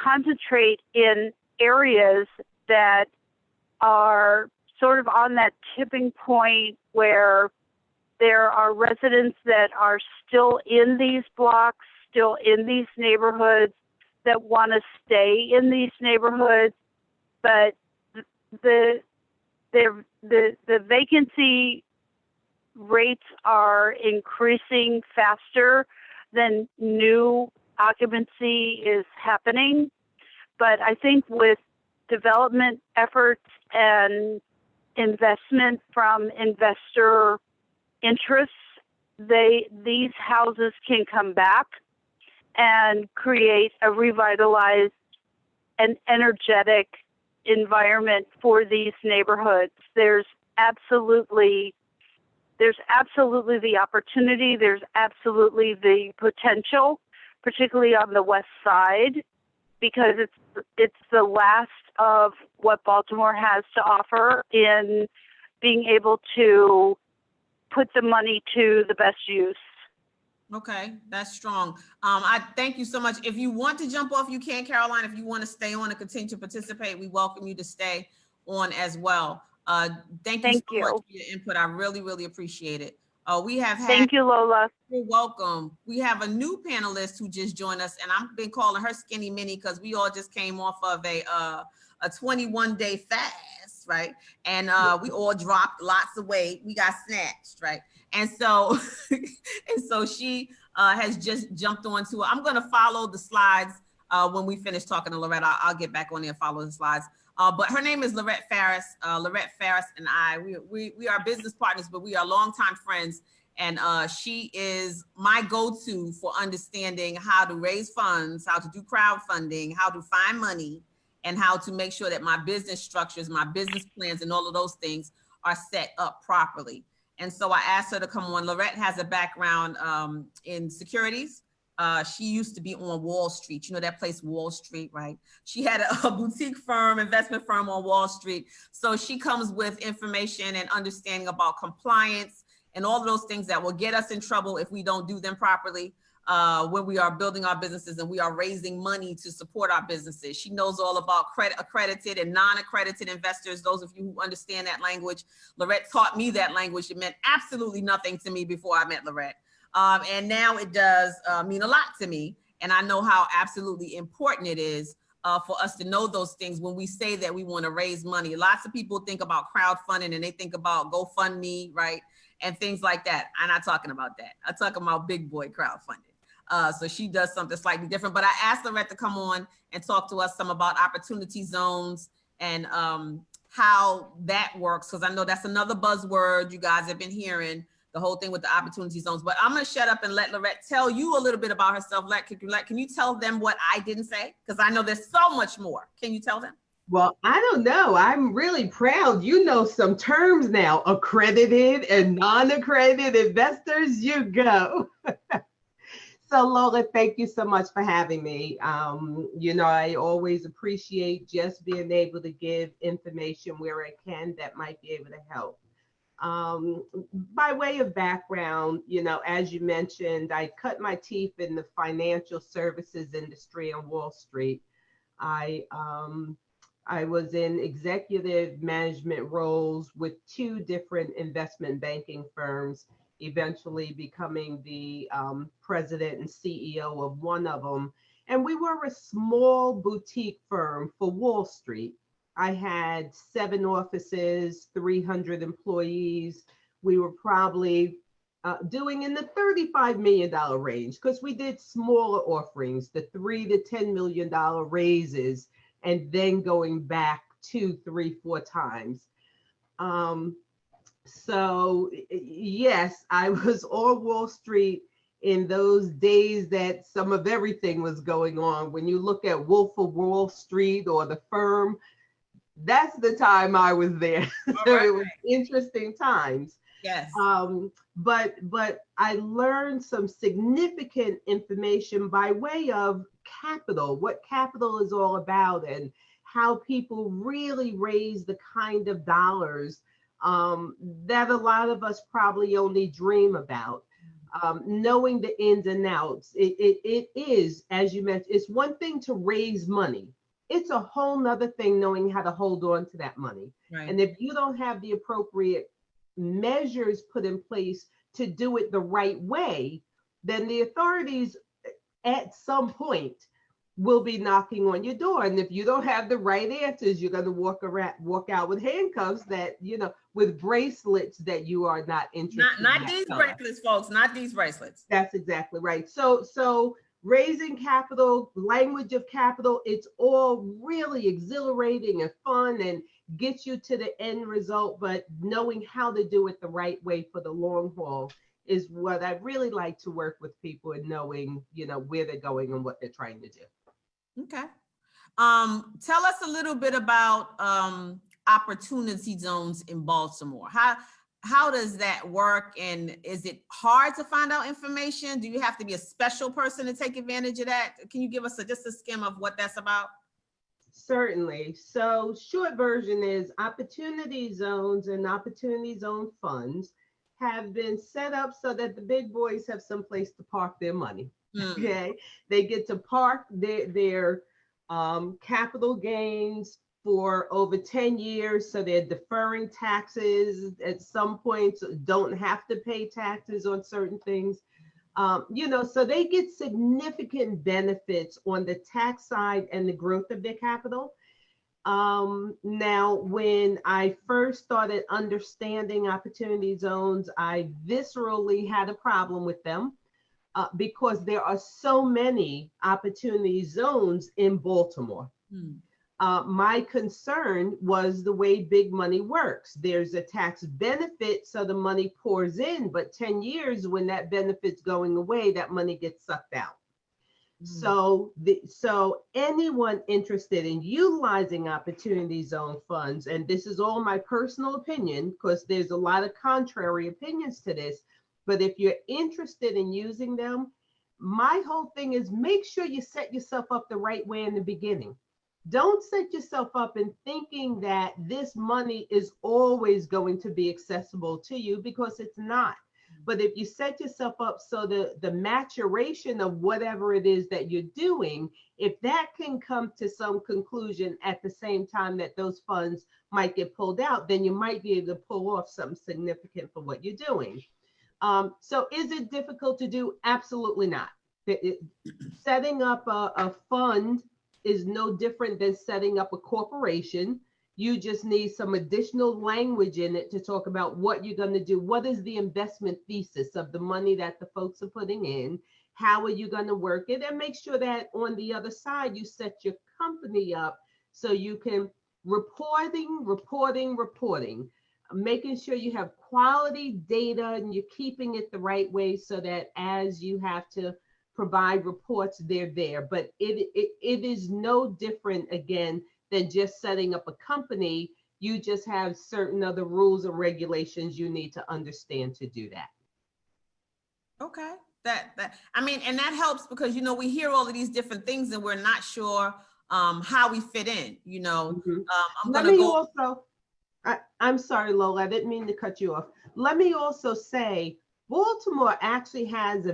concentrate in areas that are sort of on that tipping point where there are residents that are still in these blocks, still in these neighborhoods, that want to stay in these neighborhoods, but the vacancy rates are increasing faster than new occupancy is happening. But I think with development efforts and investment from investor interests, these houses can come back and create a revitalized and energetic environment for these neighborhoods. There's absolutely the opportunity, there's absolutely the potential, particularly on the west side, because it's the last of what Baltimore has to offer in being able to put the money to the best use. Okay, that's strong. I thank you so much. If you want to jump off, you can, Caroline. If you want to stay on and continue to participate, we welcome you to stay on as well. Thank you so much for your input. I really, really appreciate it. We have had. Thank you, Lola. You're welcome. We have a new panelist who just joined us, and I've been calling her Skinny Minnie because we all just came off of a 21-day fast, right? And we all dropped lots of weight. We got snatched, right? And so, she has just jumped onto it. I'm going to follow the slides when we finish talking to Lorette. I'll get back on there and follow the slides. But her name is Lorette Farris. Lorette Farris and I, we are business partners, but we are longtime friends. And she is my go-to for understanding how to raise funds, how to do crowdfunding, how to find money, and how to make sure that my business structures, my business plans, and all of those things are set up properly. And so I asked her to come on. Lorette has a background in securities. She used to be on Wall Street. You know that place, Wall Street, right? She had a boutique firm, investment firm on Wall Street. So she comes with information and understanding about compliance and all of those things that will get us in trouble if we don't do them properly when we are building our businesses and we are raising money to support our businesses. She knows all about accredited and non-accredited investors. Those of you who understand that language, Lorette taught me that language. It meant absolutely nothing to me before I met Lorette. And now it does mean a lot to me. And I know how absolutely important it is for us to know those things when we say that we want to raise money. Lots of people think about crowdfunding and they think about GoFundMe, right? And things like that. I'm not talking about that. I'm talking about big boy crowdfunding. So she does something slightly different. But I asked Lorette to come on and talk to us some about opportunity zones and how that works, because I know that's another buzzword you guys have been hearing, the whole thing with the opportunity zones. But I'm going to shut up and let Lorette tell you a little bit about herself. Can you tell them what I didn't say? Because I know there's so much more. Can you tell them? Well, I don't know. I'm really proud. You know some terms now, accredited and non-accredited investors, you go. So Lola, thank you so much for having me. You know, I always appreciate just being able to give information where I can that might be able to help. By way of background, you know, as you mentioned, I cut my teeth in the financial services industry on Wall Street. I was in executive management roles with 2 different investment banking firms, eventually becoming the president and CEO of one of them. And we were a small boutique firm for Wall Street. I had 7 offices, 300 employees. We were probably doing in the $35 million range because we did smaller offerings, the $3 to $10 million raises, and then going back 2, 3, 4 times. So yes, I was on Wall Street in those days that some of everything was going on. When you look at Wolf of Wall Street or The Firm, that's the time I was there. So it was interesting times. Yes. But I learned some significant information by way of capital, what capital is all about, and how people really raise the kind of dollars that a lot of us probably only dream about. Knowing the ins and outs, it is, as you mentioned, it's one thing to raise money. it's a whole nother thing knowing how to hold on to that money. Right. And if you don't have the appropriate measures put in place to do it the right way, then the authorities at some point will be knocking on your door. And if you don't have the right answers, you're going to walk out with handcuffs that, with bracelets that you are not interested in. Not these bracelets, folks, not these bracelets. That's exactly right. So raising capital, language of capital, it's all really exhilarating and fun and gets you to the end result, but knowing how to do it the right way for the long haul is what I really like to work with people, and knowing, where they're going and what they're trying to do. Okay. Tell us a little bit about opportunity zones in Baltimore. How does that work? And is it hard to find out information? Do you have to be a special person to take advantage of that? Can you give us just a skim of what that's about? Certainly. So short version is opportunity zones and opportunity zone funds have been set up so that the big boys have some place to park their money. Okay. They get to park their capital gains for over 10 years. So they're deferring taxes at some points, don't have to pay taxes on certain things. So they get significant benefits on the tax side and the growth of their capital. Now, when I first started understanding opportunity zones, I viscerally had a problem with them because there are so many opportunity zones in Baltimore. My concern was the way big money works. There's a tax benefit, so the money pours in, but 10 years when that benefit's going away, that money gets sucked out. So anyone interested in utilizing opportunity zone funds, and this is all my personal opinion because there's a lot of contrary opinions to this, but if you're interested in using them, my whole thing is make sure you set yourself up the right way in the beginning. Don't set yourself up in thinking that this money is always going to be accessible to you, because it's not. But if you set yourself up so the maturation of whatever it is that you're doing, if that can come to some conclusion at the same time that those funds might get pulled out, then you might be able to pull off something significant for what you're doing. So is it difficult to do? Absolutely not. Setting up a fund is no different than setting up a corporation. You just need some additional language in it to talk about what you're going to do. What is the investment thesis of the money that the folks are putting in? How are you going to work it? And make sure that on the other side, you set your company up so you can reporting, making sure you have quality data and you're keeping it the right way so that as you have to provide reports, they're there. But it is no different, again, than just setting up a company. You just have certain other rules and regulations you need to understand to do that. Okay. And that helps because, we hear all of these different things and we're not sure how we fit in, I'm sorry, Lola, I didn't mean to cut you off. Let me also say, Baltimore actually has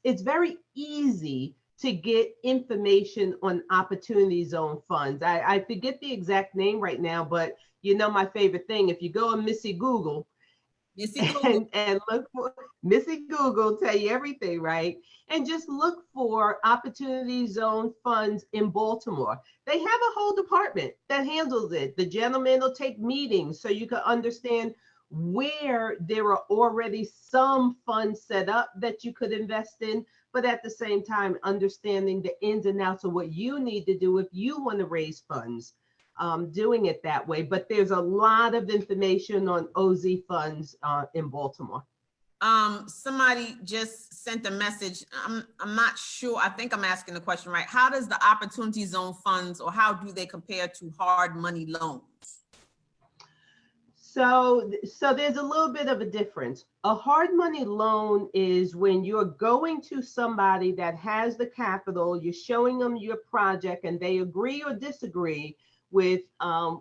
it's very easy to get information on opportunity zone funds. I forget the exact name right now, but my favorite thing, if you go and Missy Google and look for Missy Google, tell you everything, right? And just look for opportunity zone funds in Baltimore. They have a whole department that handles it. The gentleman will take meetings so you can understand where there are already some funds set up that you could invest in, but at the same time, understanding the ins and outs of what you need to do if you want to raise funds, doing it that way. But there's a lot of information on OZ funds in Baltimore. Somebody just sent a message. I'm not sure. I think I'm asking the question right. How does the opportunity zone funds, or how do they compare to hard money loans? So there's a little bit of a difference. A hard money loan is when you're going to somebody that has the capital, you're showing them your project and they agree or disagree with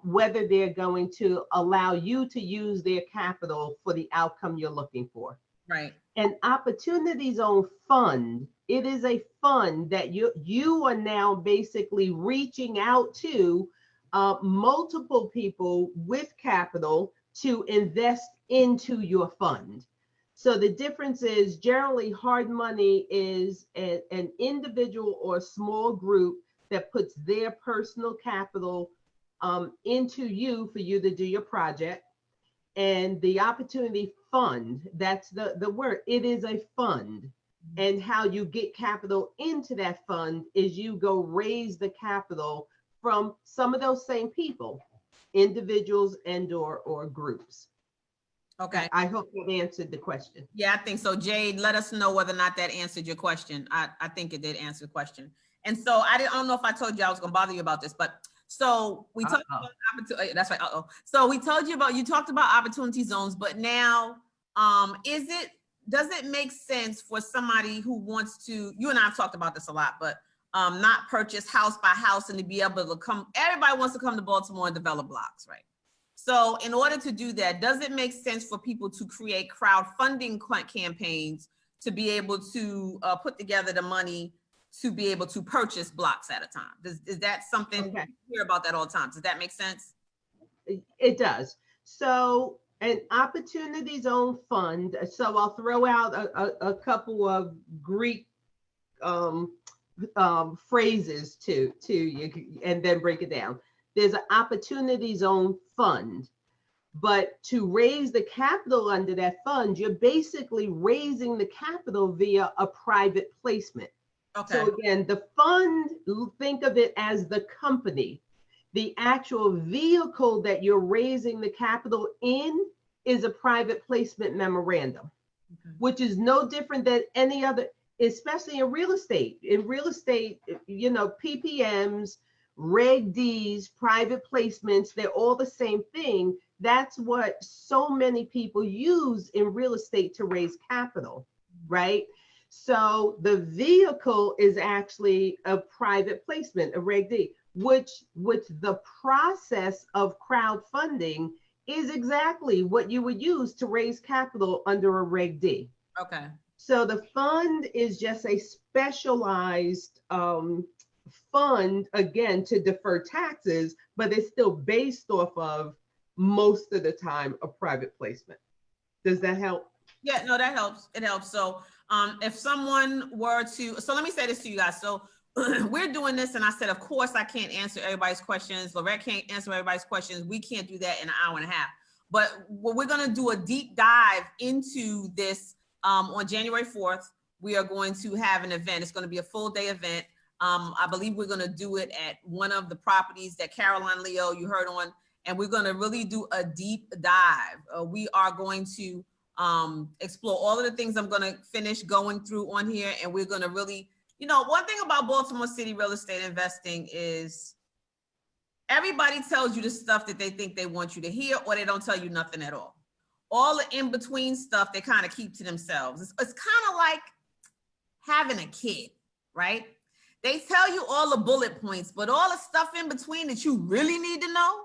whether they're going to allow you to use their capital for the outcome you're looking for. Right. An opportunity zone fund, it is a fund that you are now basically reaching out to multiple people with capital to invest into your fund. So the difference is generally hard money is an individual or small group that puts their personal capital into you for you to do your project. And the opportunity fund, that's the word, it is a fund. And how you get capital into that fund is you go raise the capital from some of those same people, individuals and or groups. Okay. I hope that answered the question. Yeah, I think so. Jade, let us know whether or not that answered your question. I think it did answer the question. And so I don't know if I told you I was going to bother you about this, but so we talked about opportunity. That's right. So we told you talked about opportunity zones, but now, does it make sense for somebody who wants to, you and I have talked about this a lot, but not purchase house by house and to be able to come, everybody wants to come to Baltimore and develop blocks, right? So in order to do that, does it make sense for people to create crowdfunding campaigns to be able to put together the money to be able to purchase blocks at a time? Is that something, Okay. you hear about that all the time? Does that make sense? It does. So an opportunity zone fund. So I'll throw out a couple of Greek phrases to you and then break it down. There's an opportunity zone fund, but to raise the capital under that fund, you're basically raising the capital via a private placement. Okay. So again, the fund, think of it as the company. The actual vehicle that you're raising the capital in is a private placement memorandum, which is no different than any other, especially in real estate. In real estate, you know, PPMs, Reg Ds, private placements, they're all the same thing. That's what so many people use in real estate to raise capital, right? So the vehicle is actually a private placement, a Reg D, which the process of crowdfunding is exactly what you would use to raise capital under a Reg D. Okay. So the fund is just a specialized fund, again, to defer taxes, but it's still based off of, most of the time, a private placement. Does that help? Yeah, no, that helps. It helps. So if someone were to, so let me say this to you guys. So we're doing this, and I said, of course, I can't answer everybody's questions. Lorette can't answer everybody's questions. We can't do that in an hour and a half. But we're going to do a deep dive into this on January 4th. We are going to have an event. It's going to be a full day event. I believe we're going to do it at one of the properties that Caroline Leo you heard on, and we're going to really do a deep dive. We are going to explore all of the things I'm going to finish going through on here, and we're going to really, you know, one thing about Baltimore City real estate investing is everybody tells you the stuff that they think they want you to hear, or they don't tell you nothing at all. All the in-between stuff they kind of keep to themselves. It's kind of like having a kid, right? They tell you all the bullet points, but all the stuff in between that you really need to know,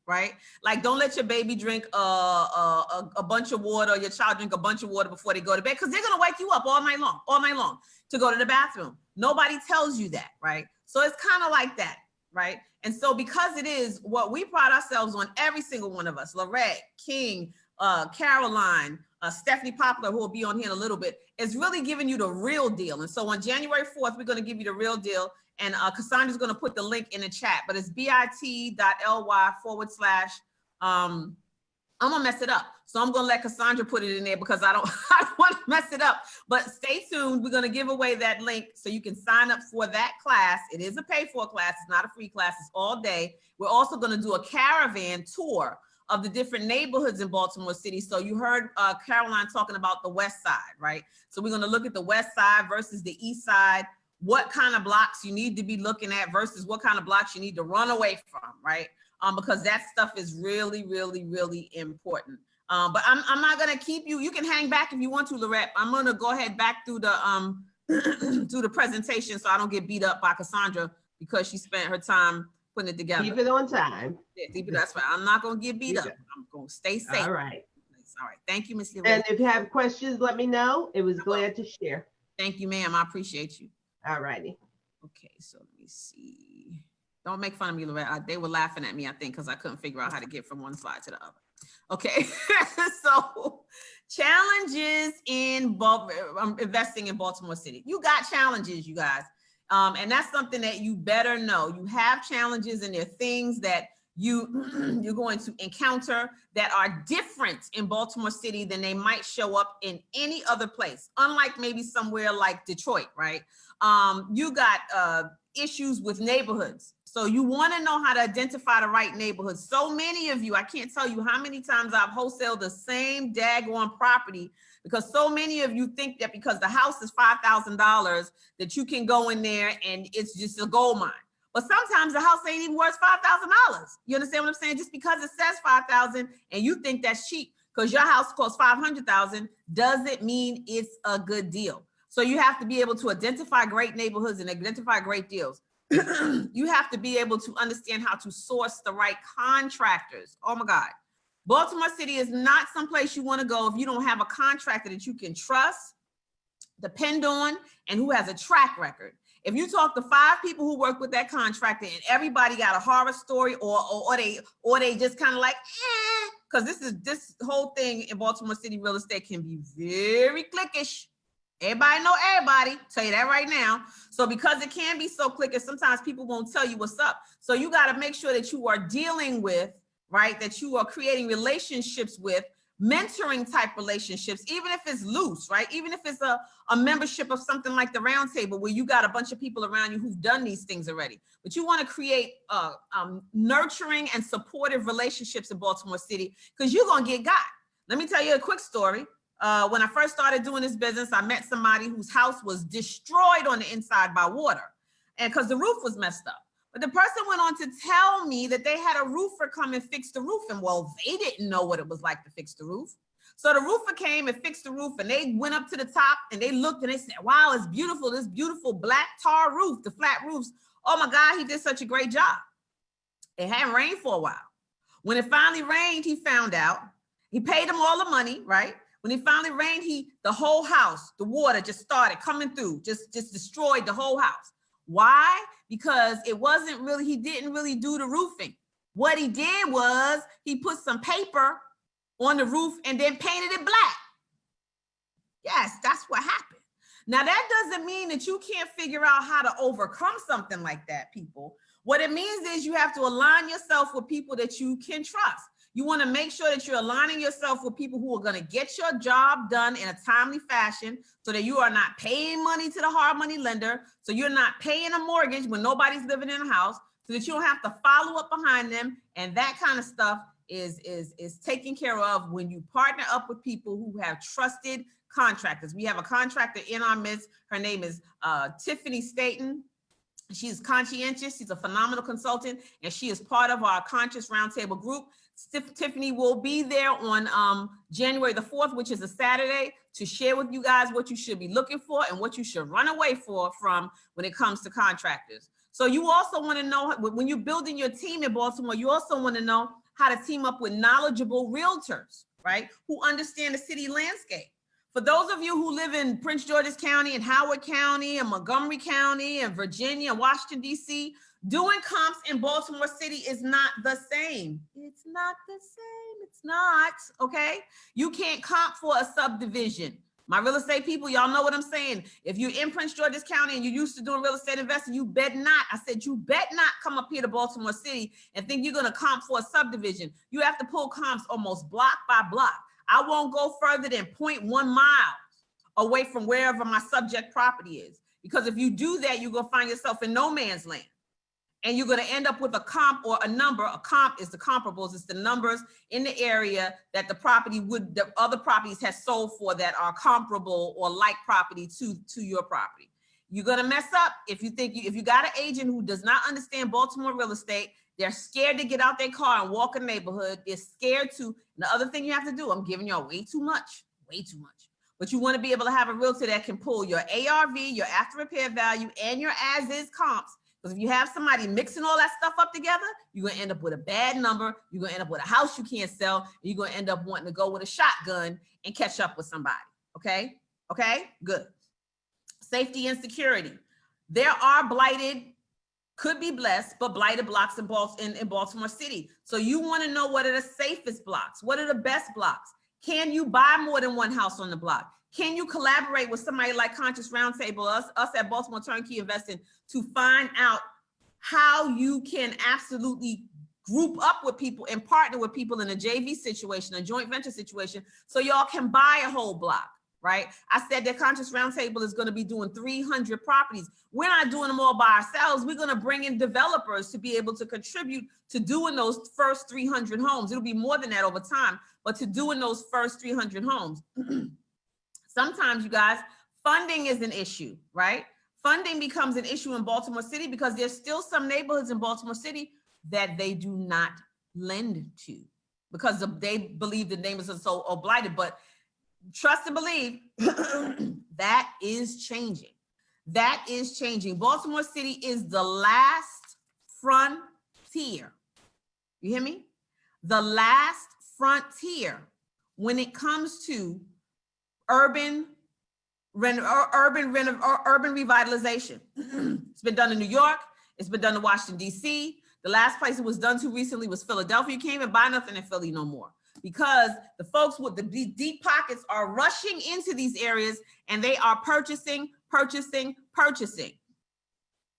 right? Like, don't let your baby drink a bunch of water, or your child drink a bunch of water before they go to bed, because they're gonna wake you up all night long to go to the bathroom. Nobody tells you that, right? So it's kind of like that, right? And so because it is what we pride ourselves on, every single one of us, Lorette, King, Caroline, Stephanie Poplar, who will be on here in a little bit, is really giving you the real deal. And so on January 4th, we're going to give you the real deal. And Cassandra's going to put the link in the chat, but it's bit.ly/, I'm going to mess it up. So I'm going to let Cassandra put it in there because I don't want to mess it up. But stay tuned. We're going to give away that link so you can sign up for that class. It is a paid-for class. It's not a free class. It's all day. We're also going to do a caravan tour of the different neighborhoods in Baltimore City. So you heard Caroline talking about the West Side, right? So we're going to look at the West Side versus the East Side, what kind of blocks you need to be looking at versus what kind of blocks you need to run away from, right? Because that stuff is really, really, really important. But I'm not going to keep you. You can hang back if you want to, Lorette. I'm going to go ahead back through the through the presentation so I don't get beat up by Cassandra because she spent her time putting it together. Keep it on time. Yeah, that's right. I'm not going to get beat up. I'm going to stay safe. All right. All right. Thank you, Ms. Lee. And if you have questions, let me know. It was glad to share. Thank you, ma'am. I appreciate you. All righty. Okay, so let me see. Don't make fun of me, Loretta. They were laughing at me, I think, because I couldn't figure out how to get from one slide to the other. Okay, so challenges in investing in Baltimore City. You got challenges, you guys. And that's something that you better know. You have challenges, and there are things that you're going to encounter that are different in Baltimore City than they might show up in any other place. Unlike maybe somewhere like Detroit, right? You got issues with neighborhoods. So you want to know how to identify the right neighborhoods. So many of you, I can't tell you how many times I've wholesaled the same daggone property, because so many of you think that because the house is $5,000 that you can go in there and it's just a gold mine. But sometimes the house ain't even worth $5,000. You understand what I'm saying? Just because it says $5,000 and you think that's cheap because your house costs $500,000 doesn't mean it's a good deal. So you have to be able to identify great neighborhoods and identify great deals. You have to be able to understand how to source the right contractors. Oh my God. Baltimore City is not someplace you want to go if you don't have a contractor that you can trust, depend on, and who has a track record. If you talk to 5 people who work with that contractor and everybody got a horror story or they just kind of like, because this whole thing in Baltimore City real estate can be very cliquish. Everybody know everybody, tell you that right now. So because it can be so cliquish, sometimes people won't tell you what's up. So you got to make sure that you are dealing with, right, that you are creating relationships with, mentoring type relationships, even if it's loose, right? Even if it's a membership of something like the Round Table where you got a bunch of people around you who've done these things already. But you want to create nurturing and supportive relationships in Baltimore City because you're going to get got. Let me tell you a quick story. When I first started doing this business, I met somebody whose house was destroyed on the inside by water, and because the roof was messed up. But the person went on to tell me that they had a roofer come and fix the roof, and well, they didn't know what it was like to fix the roof. So the roofer came and fixed the roof, and they went up to the top and they looked and they said, wow, it's beautiful, this beautiful black tar roof, the flat roofs. Oh my God, he did such a great job. It hadn't rained for a while. When it finally rained, he found out, he paid them all the money, right? When it finally rained, the whole house, the water just started coming through, just destroyed the whole house. Why? Because he didn't really do the roofing. What he did was he put some paper on the roof and then painted it black. Yes, that's what happened. Now that doesn't mean that you can't figure out how to overcome something like that, people. What it means is you have to align yourself with people that you can trust. You want to make sure that you're aligning yourself with people who are going to get your job done in a timely fashion so that you are not paying money to the hard money lender, so you're not paying a mortgage when nobody's living in a house, so that you don't have to follow up behind them. And that kind of stuff is taken care of when you partner up with people who have trusted contractors. We have a contractor in our midst. Her name is Tiffany Staten. She's conscientious. She's a phenomenal consultant, and she is part of our Conscious Roundtable group. Tiffany will be there on January the 4th, which is a Saturday, to share with you guys what you should be looking for and what you should run away from when it comes to contractors. So you also want to know, when you're building your team in Baltimore, you also want to know how to team up with knowledgeable realtors, right, who understand the city landscape. For those of you who live in Prince George's County and Howard County and Montgomery County and Virginia and Washington, D.C., doing comps in Baltimore City is not the same. It's not the same. It's not, okay? You can't comp for a subdivision. My real estate people, y'all know what I'm saying. If you're in Prince George's County and you're used to doing real estate investing, you bet not. I said, you bet not come up here to Baltimore City and think you're going to comp for a subdivision. You have to pull comps almost block by block. I won't go further than 0.1 miles away from wherever my subject property is. Because if you do that, you're going to find yourself in no man's land. And you're going to end up with a comp or a number. A comp is the comparables. It's the numbers in the area that the other properties has sold for that are comparable or like property to your property. You're going to mess up if you got an agent who does not understand Baltimore real estate. They're scared to get out their car and walk a neighborhood. They're scared to. The other thing you have to do, I'm giving y'all way too much. But you want to be able to have a realtor that can pull your ARV, your after repair value, and your as-is comps Because if you have somebody mixing all that stuff up together, you're going to end up with a bad number. You're going to end up with a house you can't sell. And you're going to end up wanting to go with a shotgun and catch up with somebody. Okay? Okay? Good. Safety and security. There are blighted, could be blessed, but blighted blocks in Baltimore City. So you want to know what are the safest blocks? What are the best blocks? Can you buy more than one house on the block? Can you collaborate with somebody like Conscious Roundtable, us at Baltimore Turnkey Investing, to find out how you can absolutely group up with people and partner with people in a JV situation, a joint venture situation, so y'all can buy a whole block, right? I said that Conscious Roundtable is going to be doing 300 properties. We're not doing them all by ourselves. We're going to bring in developers to be able to contribute to doing those first 300 homes. It'll be more than that over time, but to doing those first 300 homes. Sometimes, you guys, funding is an issue, right? Funding becomes an issue in Baltimore City because there's still some neighborhoods in Baltimore City that they do not lend to because they believe the neighbors are so blighted. But trust and believe, that is changing. That is changing. Baltimore City is the last frontier. You hear me? The last frontier when it comes to urban revitalization. It's been done in New York. It's been done in Washington, D.C. The last place it was done to recently was Philadelphia. You can't even buy nothing in Philly no more because the folks with the deep pockets are rushing into these areas and they are purchasing.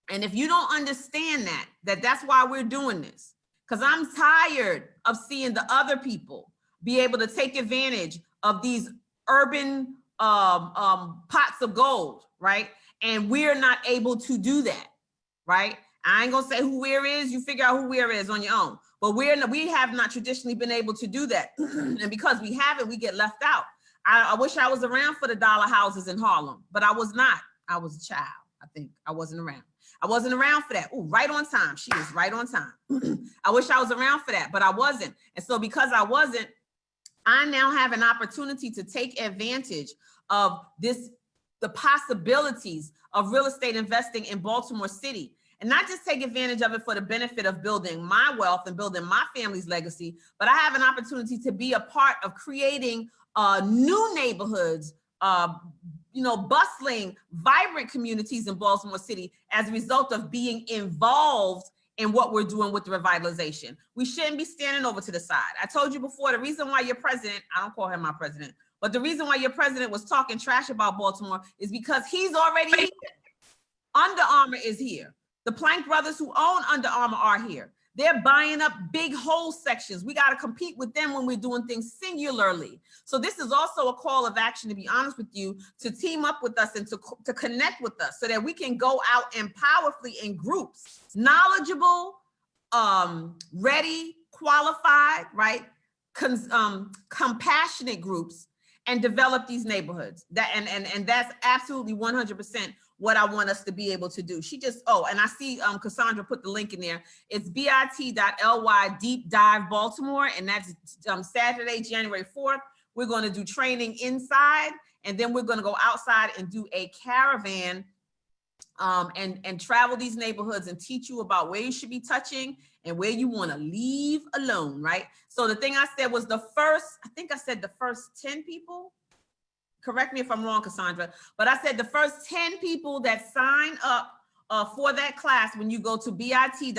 And if you don't understand that's why we're doing this, because I'm tired of seeing the other people be able to take advantage of these urban pots of gold, right? And we're not able to do that, right? I ain't gonna say who where is, you figure out who where is on your own. But we have not traditionally been able to do that. And because we haven't, we get left out. I wish I was around for the dollar houses in Harlem, but I was not. I was a child, I think. I wasn't around. I wasn't around for that. Oh, right on time. She is right on time. I wish I was around for that, but I wasn't. And so because I wasn't, I now have an opportunity to take advantage of the possibilities of real estate investing in Baltimore City. And not just take advantage of it for the benefit of building my wealth and building my family's legacy, but I have an opportunity to be a part of creating new neighborhoods, bustling, vibrant communities in Baltimore City as a result of being involved in what we're doing with the revitalization. We shouldn't be standing over to the side. I told you before, the reason why your president, I don't call him my president, but the reason why your president was talking trash about Baltimore is because he's already here. Under Armour is here. The Plank brothers who own Under Armour are here. They're buying up big whole sections. We got to compete with them when we're doing things singularly. So this is also a call of action, to be honest with you, to team up with us and to connect with us so that we can go out and powerfully in groups, knowledgeable, ready, qualified, right? Compassionate groups, and develop these neighborhoods. And that's absolutely 100% what I want us to be able to do. And I see Cassandra put the link in there. It's bit.ly deep dive Baltimore, and that's Saturday, January 4th. We're going to do training inside, and then we're going to go outside and do a caravan and travel these neighborhoods and teach you about where you should be touching and where you want to leave alone, right? So the thing I said was the first 10 people. Correct me if I'm wrong, Cassandra, but I said the first 10 people that sign up for that class, when you go to bit.ly/deep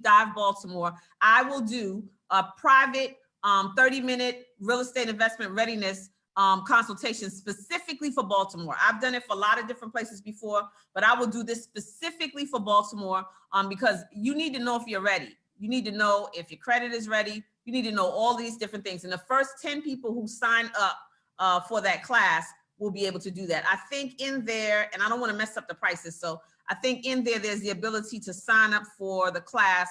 dive Baltimore, I will do a private 30-minute real estate investment readiness consultation specifically for Baltimore. I've done it for a lot of different places before, but I will do this specifically for Baltimore because you need to know if you're ready. You need to know if your credit is ready. You need to know all these different things. And the first 10 people who sign up for that class will be able to do that. I think in there, and I don't want to mess up the prices, so I think in there's the ability to sign up for the class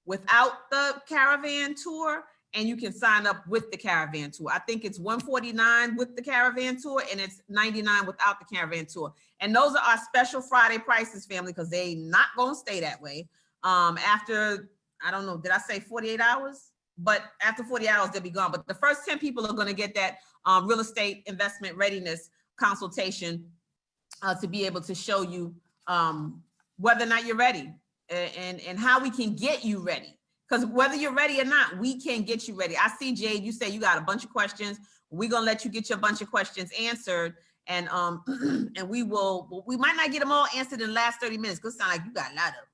without the caravan tour, and you can sign up with the caravan tour. I think it's $149 with the caravan tour, and it's $99 without the caravan tour. And those are our special Friday prices, family, because they not gonna stay that way. After, I don't know, did I say 48 hours? But after 40 hours, they'll be gone. But the first 10 people are going to get that real estate investment readiness consultation to be able to show you whether or not you're ready and how we can get you ready. Because whether you're ready or not, we can get you ready. I see, Jade, you say you got a bunch of questions. We're going to let you get your bunch of questions answered. And and we might not get them all answered in the last 30 minutes because it sounds like you got a lot of them.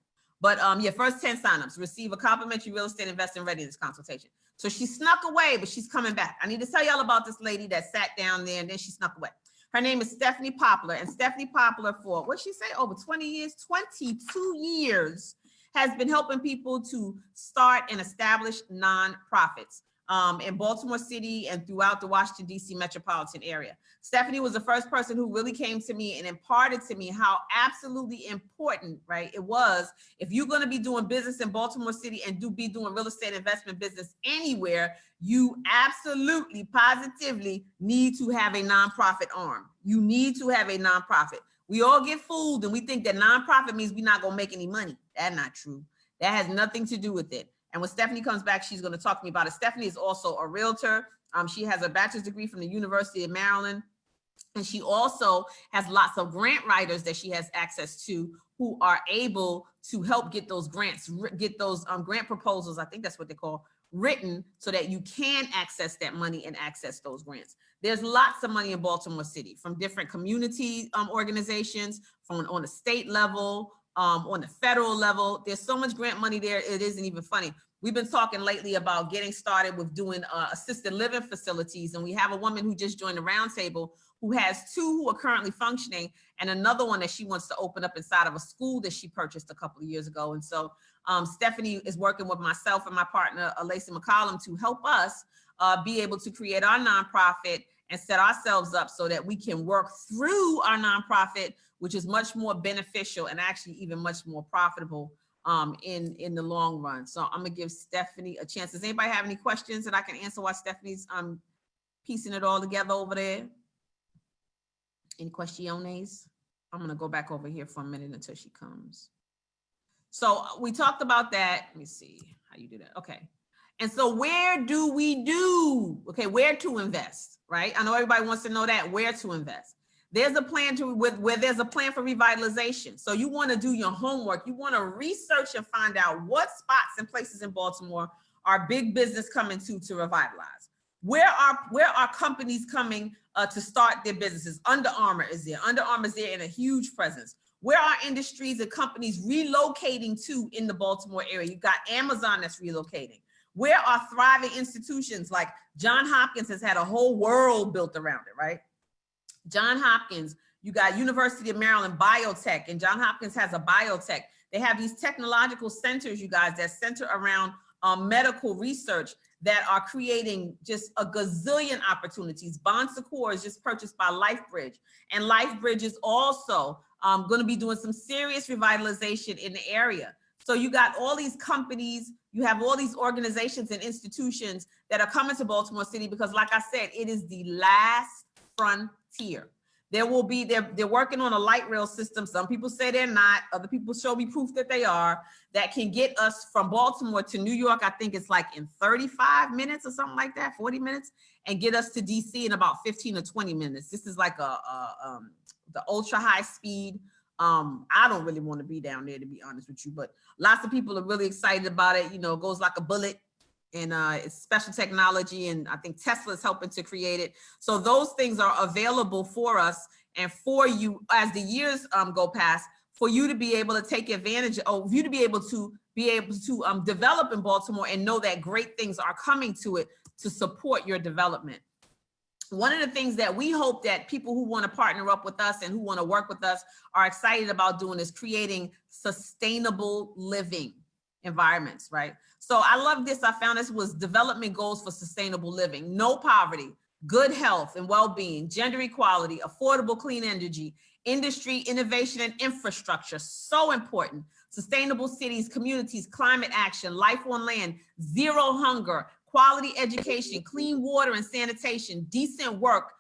But your first 10 signups receive a complimentary real estate investing readiness consultation. So she snuck away, but she's coming back. I need to tell y'all about this lady that sat down there and then she snuck away. Her name is Stephanie Poplar, and Stephanie Poplar for, what'd she say, over 20 years, 22 years, has been helping people to start and establish nonprofits in Baltimore City and throughout the Washington, D.C. metropolitan area. Stephanie was the first person who really came to me and imparted to me how absolutely important, right, it was if you're going to be doing business in Baltimore City and be doing real estate investment business anywhere, you absolutely, positively need to have a nonprofit arm. You need to have a nonprofit. We all get fooled and we think that nonprofit means we're not going to make any money. That's not true. That has nothing to do with it. And when Stephanie comes back, she's going to talk to me about it. Stephanie is also a realtor. She has a bachelor's degree from the University of Maryland. And she also has lots of grant writers that she has access to who are able to help get those grants, get those grant proposals, I think that's what they call, written so that you can access that money and access those grants. There's lots of money in Baltimore City from different community organizations, from on the state level, on the federal level. There's so much grant money there, it isn't even funny. We've been talking lately about getting started with doing assisted living facilities. And we have a woman who just joined the roundtable who has 2 who are currently functioning and another one that she wants to open up inside of a school that she purchased a couple of years ago. And so Stephanie is working with myself and my partner, Lacey McCollum, to help us be able to create our nonprofit and set ourselves up so that we can work through our nonprofit, which is much more beneficial and actually even much more profitable in the long run. So I'm gonna give Stephanie a chance. Does anybody have any questions that I can answer while Stephanie's piecing it all together over there? Any questiones? I'm gonna go back over here for a minute until she comes. So we talked about that. Let me see how you do that. Okay. And so where do we do? Okay, where to invest, right? I know everybody wants to know that, where to invest. There's a plan where there's a plan for revitalization. So you want to do your homework. You want to research and find out what spots and places in Baltimore are big business coming to revitalize. Where are companies coming to start their businesses? Under Armour is there. Under Armour is there in a huge presence. Where are industries and companies relocating to in the Baltimore area? You've got Amazon that's relocating. Where are thriving institutions like Johns Hopkins has had a whole world built around it, right? Johns Hopkins, you got University of Maryland Biotech, and Johns Hopkins has a biotech. They have these technological centers, you guys, that center around medical research that are creating just a gazillion opportunities. Bon Secours is just purchased by LifeBridge, and LifeBridge is also going to be doing some serious revitalization in the area. So you got all these companies, you have all these organizations and institutions that are coming to Baltimore City because, like I said, it is the last frontier. There will be, they're working on a light rail system. Some people say they're not. Other people show me proof that they are, that can get us from Baltimore to New York. I think it's like in 35 minutes or something like that, 40 minutes, and get us to DC in about 15 or 20 minutes. This is like the ultra high speed. I don't really want to be down there, to be honest with you, but lots of people are really excited about it. You know, it goes like a bullet. And it's special technology, and I think Tesla is helping to create it. So those things are available for us and for you as the years go past, for you to be able to take advantage of, you to be able to develop in Baltimore and know that great things are coming to it to support your development. One of the things that we hope that people who want to partner up with us and who want to work with us are excited about doing is creating sustainable living environments, right? So I love this. I found this was development goals for sustainable living: no poverty, good health and well-being, gender equality, affordable clean energy, industry, innovation, and infrastructure. So important. Sustainable cities, communities, climate action, life on land, zero hunger, quality education, clean water and sanitation, decent work,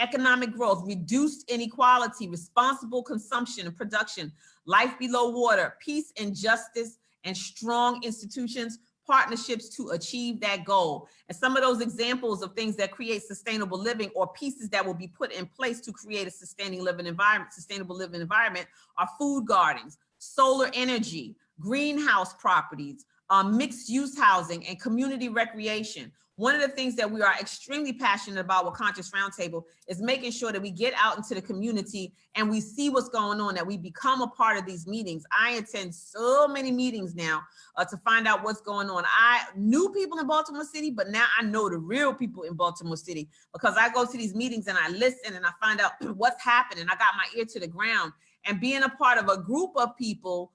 economic growth, reduced inequality, responsible consumption and production, life below water, peace and justice, and strong institutions, partnerships to achieve that goal. And some of those examples of things that create sustainable living, or pieces that will be put in place to create a sustainable living environment are food gardens, solar energy, greenhouse properties, mixed use housing, and community recreation. One of the things that we are extremely passionate about with Conscious Roundtable is making sure that we get out into the community and we see what's going on, that we become a part of these meetings. I attend so many meetings now to find out what's going on. I knew people in Baltimore City, but now I know the real people in Baltimore City because I go to these meetings and I listen and I find out what's happening. I got my ear to the ground, and being a part of a group of people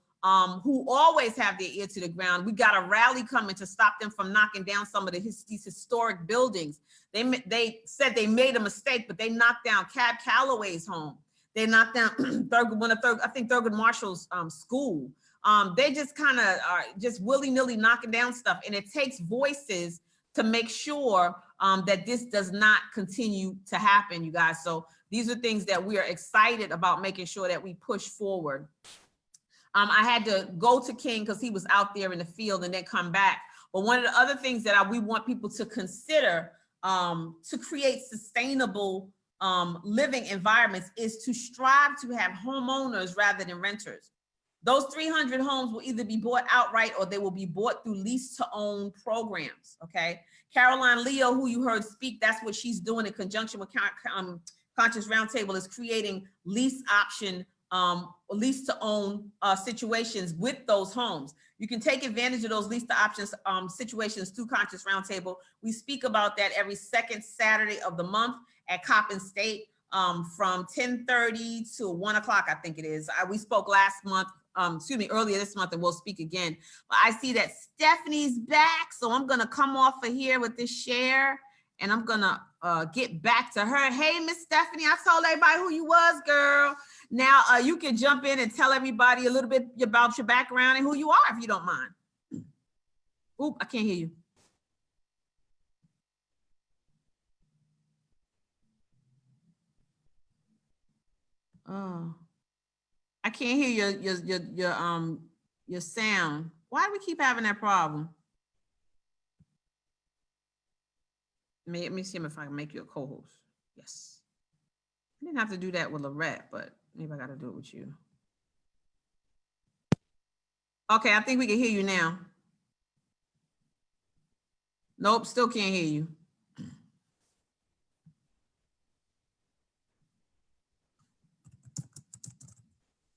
who always have their ear to the ground. We got a rally coming to stop them from knocking down some of these historic buildings. They said they made a mistake, but they knocked down Cab Calloway's home. They knocked down Thurgood Marshall's school. They just kind of are just willy-nilly knocking down stuff. And it takes voices to make sure that this does not continue to happen, you guys. So these are things that we are excited about making sure that we push forward. I had to go to King because he was out there in the field and then come back. But one of the other things that we want people to consider to create sustainable living environments is to strive to have homeowners rather than renters. Those 300 homes will either be bought outright or they will be bought through lease to own programs, okay? Caroline Leo, who you heard speak, that's what she's doing in conjunction with Conscious Roundtable, is creating lease option lease to own situations with those homes. You can take advantage of those lease to options situations through Conscious Roundtable. We speak about that every second Saturday of the month at Coppin State from 10:30 to 1 o'clock, I think it is. We spoke last month, earlier this month, and we'll speak again. But I see that Stephanie's back, so I'm gonna come off of here with this share and I'm gonna get back to her. Hey, Miss Stephanie, I told everybody who you was, girl. Now you can jump in and tell everybody a little bit about your background and who you are, if you don't mind. Oop, I can't hear you. Oh, I can't hear your sound. Why do we keep having that problem? Let me see if I can make you a co-host. Yes. I didn't have to do that with Lorette, but maybe I got to do it with you. Okay, I think we can hear you now. Nope, still can't hear you.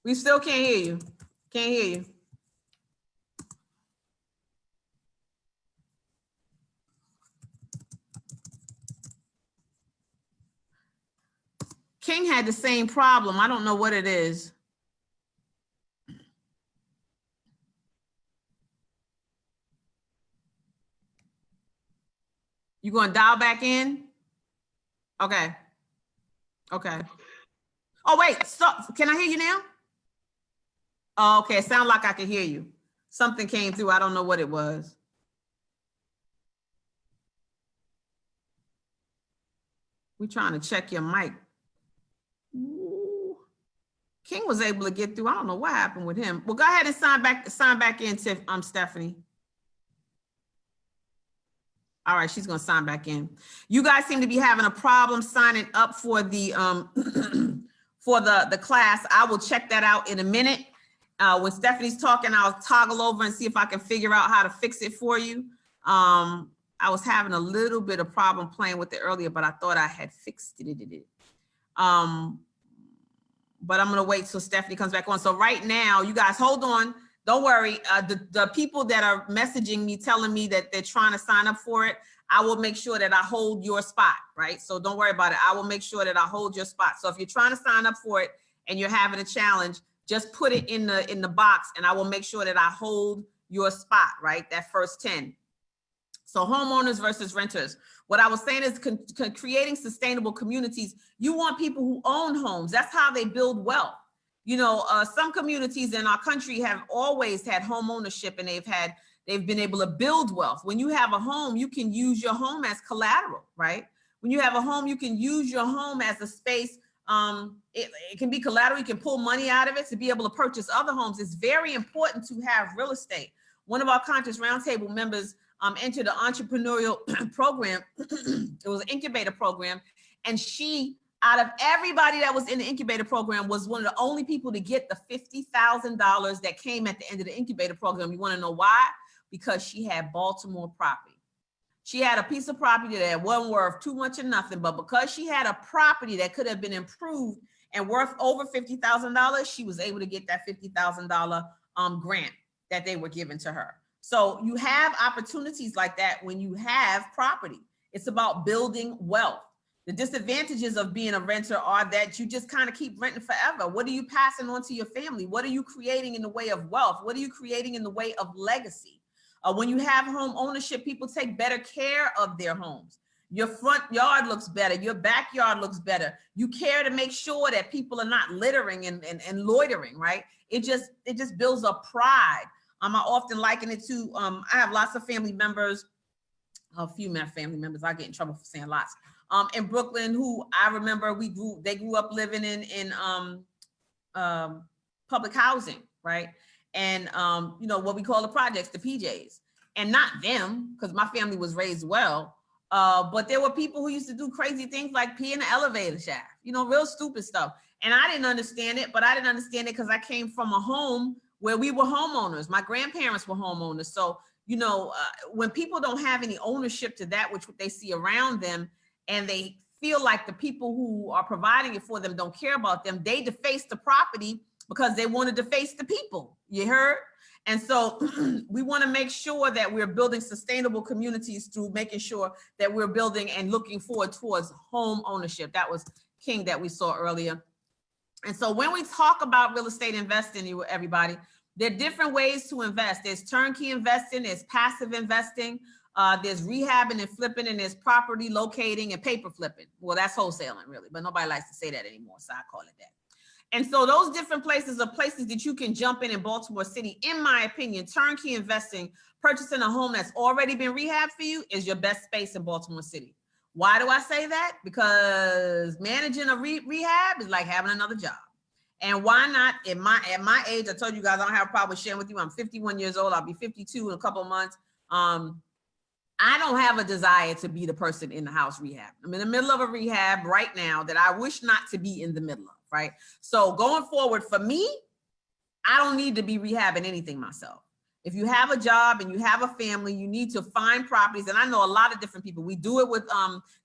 We still can't hear you. Can't hear you. King had the same problem. I don't know what it is. You going to dial back in? Okay. Okay. Oh, wait. So, can I hear you now? Oh, okay. It sounded like I could hear you. Something came through. I don't know what it was. We're trying to check your mic. Ooh. King was able to get through. I don't know what happened with him. Well, go ahead and sign back in, Stephanie. All right, she's gonna sign back in. You guys seem to be having a problem signing up for the for the class. I will check that out in a minute. When Stephanie's talking, I'll toggle over and see if I can figure out how to fix it for you. I was having a little bit of problem playing with it earlier, but I thought I had fixed it. But I'm gonna wait till Stephanie comes back on. So right now, you guys hold on. Don't worry. The people that are messaging me, telling me that they're trying to sign up for it, I will make sure that I hold your spot, right? So don't worry about it. I will make sure that I hold your spot. So if you're trying to sign up for it and you're having a challenge, just put it in the box and I will make sure that I hold your spot, right? That first 10. So homeowners versus renters. What I was saying is creating sustainable communities. You want people who own homes. That's how they build wealth. You know, some communities in our country have always had home ownership and they've been able to build wealth. When you have a home, you can use your home as collateral, right? When you have a home, you can use your home as a space. It can be collateral. You can pull money out of it to be able to purchase other homes. It's very important to have real estate. One of our Conscious Roundtable members entered an entrepreneurial program. It was an incubator program. And she out of everybody that was in the incubator program, was one of the only people to get the $50,000 that came at the end of the incubator program. You want to know why? Because she had Baltimore property. She had a piece of property that wasn't worth too much or nothing, but because she had a property that could have been improved and worth over $50,000, she was able to get that $50,000 grant that they were giving to her. So you have opportunities like that when you have property. It's about building wealth. The disadvantages of being a renter are that you just kind of keep renting forever. What are you passing on to your family? What are you creating in the way of wealth? What are you creating in the way of legacy? When you have home ownership, people take better care of their homes. Your front yard looks better. Your backyard looks better. You care to make sure that people are not littering and loitering, right? It just builds a pride. I often liken it to, I have lots of family members, a few family members, I get in trouble for saying lots, in Brooklyn, who I remember they grew up living in public housing, right? And you know, what we call the projects, the PJs, and not them, because my family was raised well. But there were people who used to do crazy things like pee in the elevator shaft, you know, real stupid stuff. And I didn't understand it, but I didn't understand it because I came from a home where we were homeowners. My grandparents were homeowners. So, you know, when people don't have any ownership to that which they see around them, and they feel like the people who are providing it for them don't care about them, they deface the property because they want to deface the people. You heard? And so we want to make sure that we're building sustainable communities through making sure that we're building and looking forward towards home ownership. That was King that we saw earlier. And so when we talk about real estate investing, everybody, there are different ways to invest. There's turnkey investing, there's passive investing, there's rehabbing and flipping, and there's property locating and paper flipping. Well, that's wholesaling really, but nobody likes to say that anymore, so I call it that. And so those different places are places that you can jump in Baltimore City. In my opinion, turnkey investing, purchasing a home that's already been rehabbed for you, is your best space in Baltimore City. Why do I say that? Because managing a rehab is like having another job. And why not, at my age, I told you guys I don't have a problem with sharing with you. I'm 51 years old. I'll be 52 in a couple of months. I don't have a desire to be the person in the house rehab. I'm in the middle of a rehab right now that I wish not to be in the middle of, right? So going forward for me, I don't need to be rehabbing anything myself. If you have a job and you have a family, you need to find properties. And I know a lot of different people. We do it with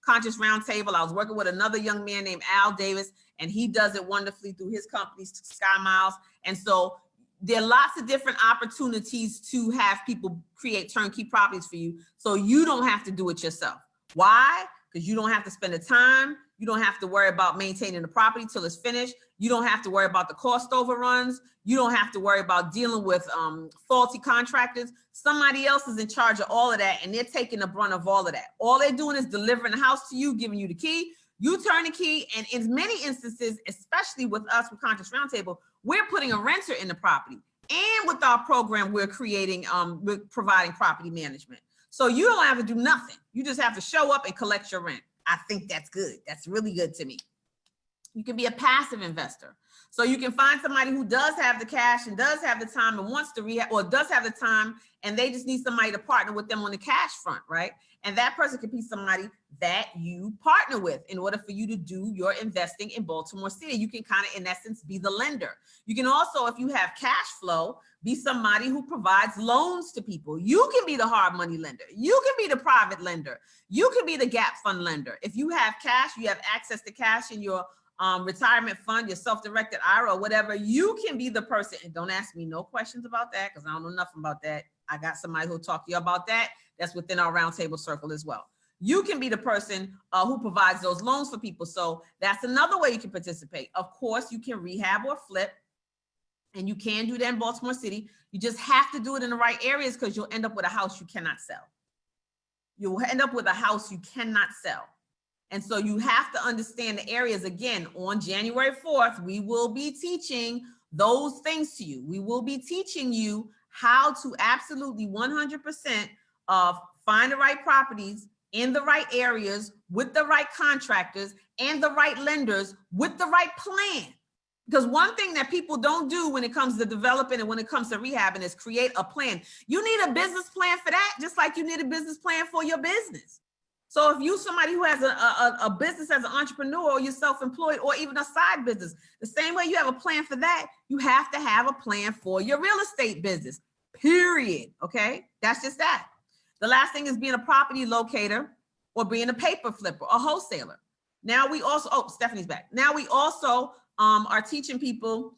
Conscious Roundtable. I was working with another young man named Al Davis, and he does it wonderfully through his company, Sky Miles. And so there are lots of different opportunities to have people create turnkey properties for you, so you don't have to do it yourself. Why? Because you don't have to spend the time. You don't have to worry about maintaining the property till it's finished. You don't have to worry about the cost overruns. You don't have to worry about dealing with faulty contractors. Somebody else is in charge of all of that, and they're taking the brunt of all of that. All they're doing is delivering the house to you, giving you the key. You turn the key, and in many instances, especially with us with Conscious Roundtable, we're putting a renter in the property. And with our program, we're providing property management. So you don't have to do nothing. You just have to show up and collect your rent. I think that's good. That's really good to me. You can be a passive investor. So you can find somebody who does have the cash and does have the time and wants to rehab, or does have the time, and they just need somebody to partner with them on the cash front, right? And that person could be somebody that you partner with in order for you to do your investing in Baltimore City. You can kind of, in essence, be the lender. You can also, if you have cash flow, be somebody who provides loans to people. You can be the hard money lender. You can be the private lender. You can be the gap fund lender. If you have cash, you have access to cash in your retirement fund, your self-directed IRA, or whatever, you can be the person. And don't ask me no questions about that, because I don't know nothing about that. I got somebody who'll talk to you about that. That's within our roundtable circle as well. You can be the person who provides those loans for people. So that's another way you can participate. Of course, you can rehab or flip, and you can do that in Baltimore City. You just have to do it in the right areas, because you'll end up with a house you cannot sell. You'll end up with a house you cannot sell. And so you have to understand the areas. Again, on January 4th, we will be teaching those things to you. We will be teaching you how to absolutely 100% find the right properties in the right areas with the right contractors and the right lenders with the right plan. Because one thing that people don't do when it comes to developing and when it comes to rehabbing is create a plan. You need a business plan for that, just like you need a business plan for your business. So if you somebody who has a business as an entrepreneur, or you're self-employed, or even a side business, the same way you have a plan for that, you have to have a plan for your real estate business, period. Okay, that's just that. The last thing is being a property locator or being a paper flipper, a wholesaler. Now we also, oh, Stephanie's back. Now we also are teaching people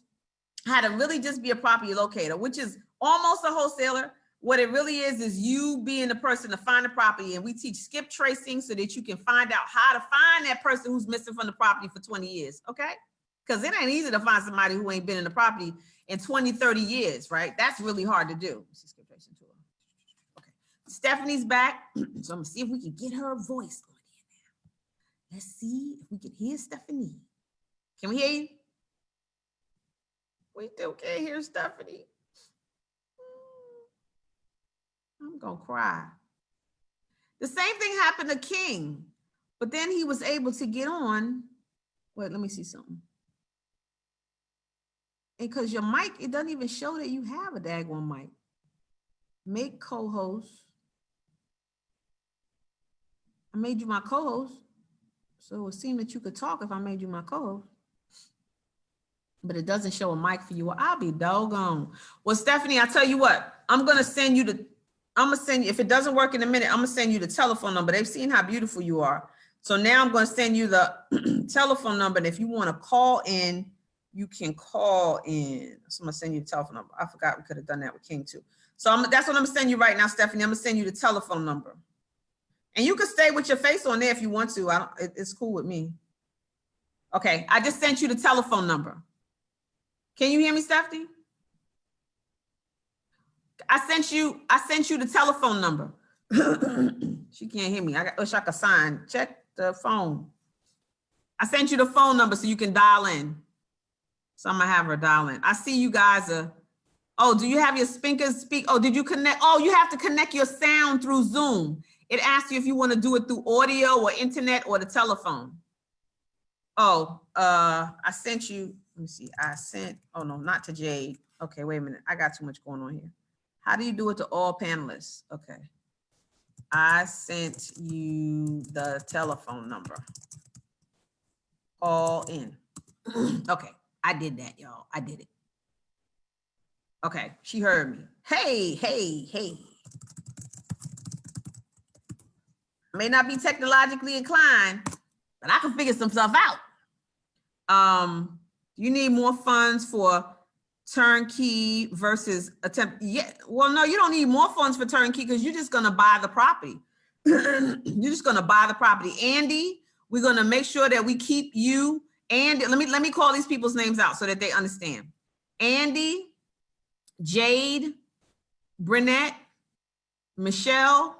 how to really just be a property locator, which is almost a wholesaler. What it really is you being the person to find the property, and we teach skip tracing so that you can find out how to find that person who's missing from the property for 20 years, okay? Because it ain't easy to find somebody who ain't been in the property in 20, 30 years, right? That's really hard to do. Let's see, skip tracing tool. Okay, Stephanie's back, so I'm gonna see if we can get her voice on here now. Let's see if we can hear Stephanie. Can we hear you? We still can't hear Stephanie. I'm gonna cry. The same thing happened to King, but then he was able to get on. Wait, let me see something. And because your mic, it doesn't even show that you have a daggone mic. Make co-host. I made you my co-host, so it would seem that you could talk if I made you my co-host. But it doesn't show a mic for you. Well, I'll be doggone. Well, Stephanie, I tell you what, I'm gonna send you, if it doesn't work in a minute, I'm gonna send you the telephone number. They've seen how beautiful you are. So now I'm gonna send you the telephone number. And if you wanna call in, you can call in. So I'm gonna send you the telephone number. I forgot we could have done that with King too. So that's what I'm gonna send you right now, Stephanie. I'm gonna send you the telephone number. And you can stay with your face on there if you want to. It's cool with me. Okay, I just sent you the telephone number. Can you hear me, Stephanie? I sent you the telephone number. She can't hear me. I wish I could sign. Check the phone. I sent you the phone number so you can dial in. So I'm gonna have her dial in. I see you guys oh, do you have your speakers speak? Oh, did you connect? Oh, you have to connect your sound through Zoom. It asks you if you want to do it through audio or internet or the telephone. Oh, I sent you, let me see. Oh no, not to Jade. Okay, wait a minute. I got too much going on here. How do you do it to all panelists? Okay. I sent you the telephone number. All in. Okay, I did that, y'all. I did it. Okay, she heard me. Hey. I may not be technologically inclined, but I can figure some stuff out. You need more funds for turnkey versus attempt. Yeah, well, no, you don't need more funds for turnkey because you're just gonna buy the property. You're just gonna buy the property. Andy, we're gonna make sure that we keep you. And let me call these people's names out so that they understand. Andy, Jade, Brunette, Michelle,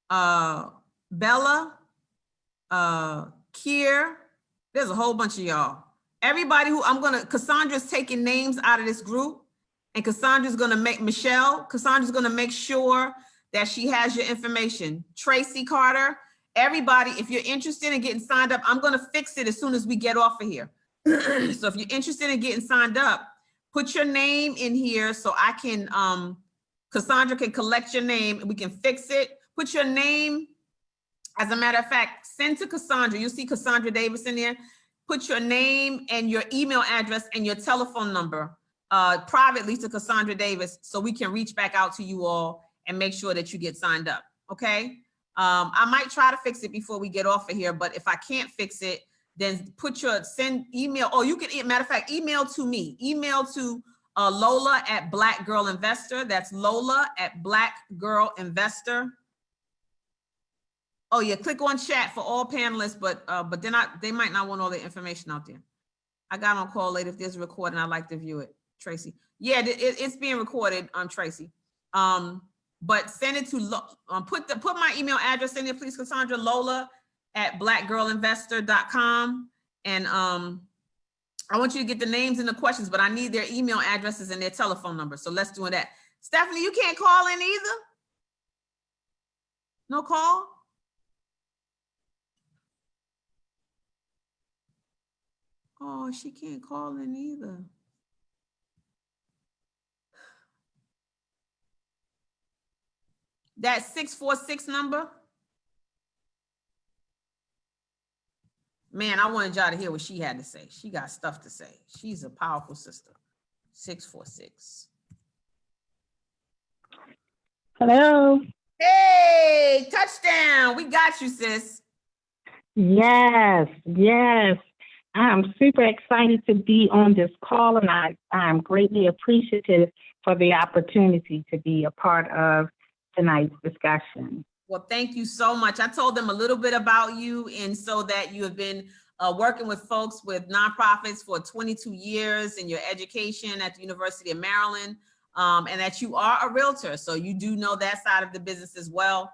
Bella, Kier. There's a whole bunch of y'all. Everybody who Cassandra's taking names out of this group, and Cassandra's gonna make sure that she has your information. Tracy Carter, everybody, if you're interested in getting signed up, I'm gonna fix it as soon as we get off of here. So if you're interested in getting signed up, put your name in here so I can, Cassandra can collect your name and we can fix it. Put your name, as a matter of fact, send to Cassandra. You'll see Cassandra Davis in there. Put your name and your email address and your telephone number privately to Cassandra Davis so we can reach back out to you all and make sure that you get signed up, okay? I might try to fix it before we get off of here, but if I can't fix it, then send email. Oh, you can, matter of fact, email to me. Email to Lola at Black Girl Investor. That's Lola at Black Girl Investor. Oh yeah, click on chat for all panelists, but they might not want all the information out there. I got on call later. If there's a recording, I'd like to view it, Tracy. Yeah, it's being recorded, Tracy. But send it to put my email address in there, please, Cassandra. Lola at blackgirlinvestor.com. And I want you to get the names and the questions, but I need their email addresses and their telephone numbers. So let's do that. Stephanie, you can't call in either? No call? Oh, she can't call in either. That 646 number? Man, I wanted y'all to hear what she had to say. She got stuff to say. She's a powerful sister. 646. Hello. Hey, touchdown. We got you, sis. Yes, yes. I'm super excited to be on this call, and I'm greatly appreciative for the opportunity to be a part of tonight's discussion. Well, thank you so much. I told them a little bit about you, and so that you have been working with folks with nonprofits for 22 years in your education at the University of Maryland, and that you are a realtor. So you do know that side of the business as well.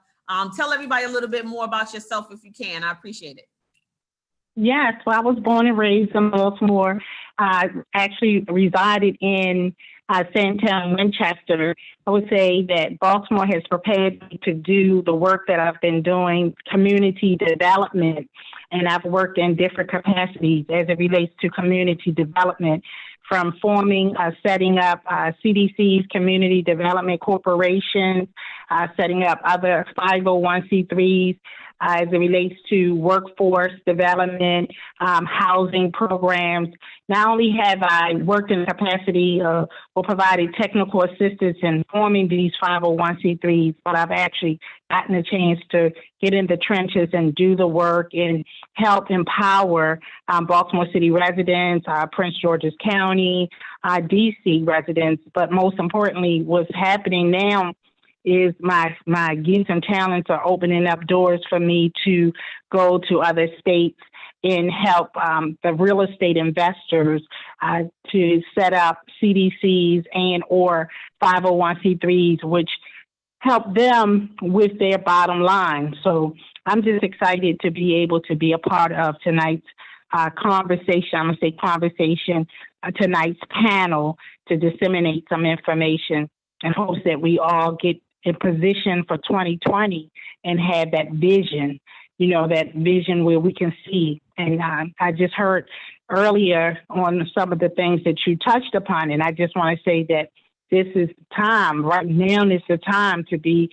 Tell everybody a little bit more about yourself if you can. I appreciate it. Yes, well, I was born and raised in Baltimore. I actually resided in Sandtown, Winchester. I would say that Baltimore has prepared me to do the work that I've been doing, community development, and I've worked in different capacities as it relates to community development, from forming, setting up CDCs, community development corporations, setting up other 501c3s, as it relates to workforce development, housing programs. Not only have I worked in the capacity of or provided technical assistance in forming these 501c3s, but I've actually gotten a chance to get in the trenches and do the work and help empower Baltimore City residents, Prince George's County, DC residents. But most importantly, what's happening now is my gifts and talents are opening up doors for me to go to other states and help the real estate investors to set up CDCs and or 501c3s, which help them with their bottom line. So I'm just excited to be able to be a part of tonight's conversation. I'm going to say conversation, tonight's panel, to disseminate some information in hopes that we all get in position for 2020 and have that vision, you know, that vision where we can see. And I just heard earlier on some of the things that you touched upon, and I just want to say that this is time. Right now is the time to be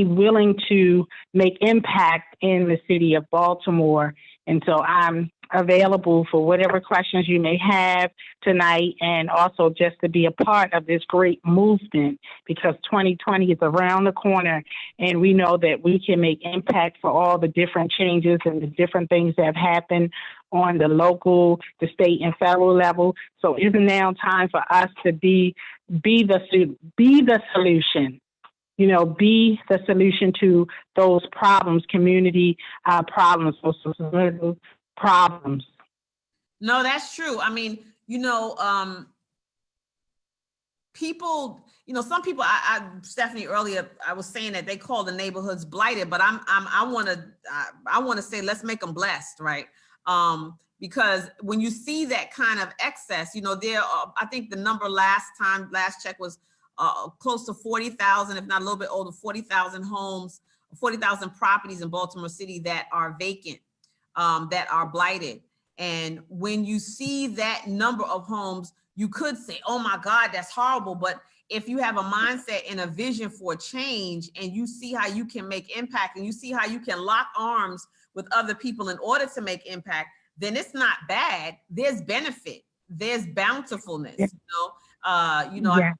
willing to make impact in the city of Baltimore. And so I'm available for whatever questions you may have tonight, and also just to be a part of this great movement, because 2020 is around the corner, and we know that we can make impact for all the different changes and the different things that have happened on the local, the state, and federal level. So isn't now time for us to be the solution? You know, be the solution to those problems, community problems, societal problems. No, that's true. I mean, you know, people, you know, some people, Stephanie, earlier, I was saying that they call the neighborhoods blighted, but I want to say, let's make them blessed, right? Because when you see that kind of excess, you know, I think the number last check was close to 40,000, if not a little bit older, 40,000 homes, 40,000 properties in Baltimore City that are vacant, that are blighted. And when you see that number of homes, you could say, oh my God, that's horrible. But if you have a mindset and a vision for change, and you see how you can make impact, and you see how you can lock arms with other people in order to make impact, then it's not bad. There's benefit. There's bountifulness, Yeah. you know, Yeah.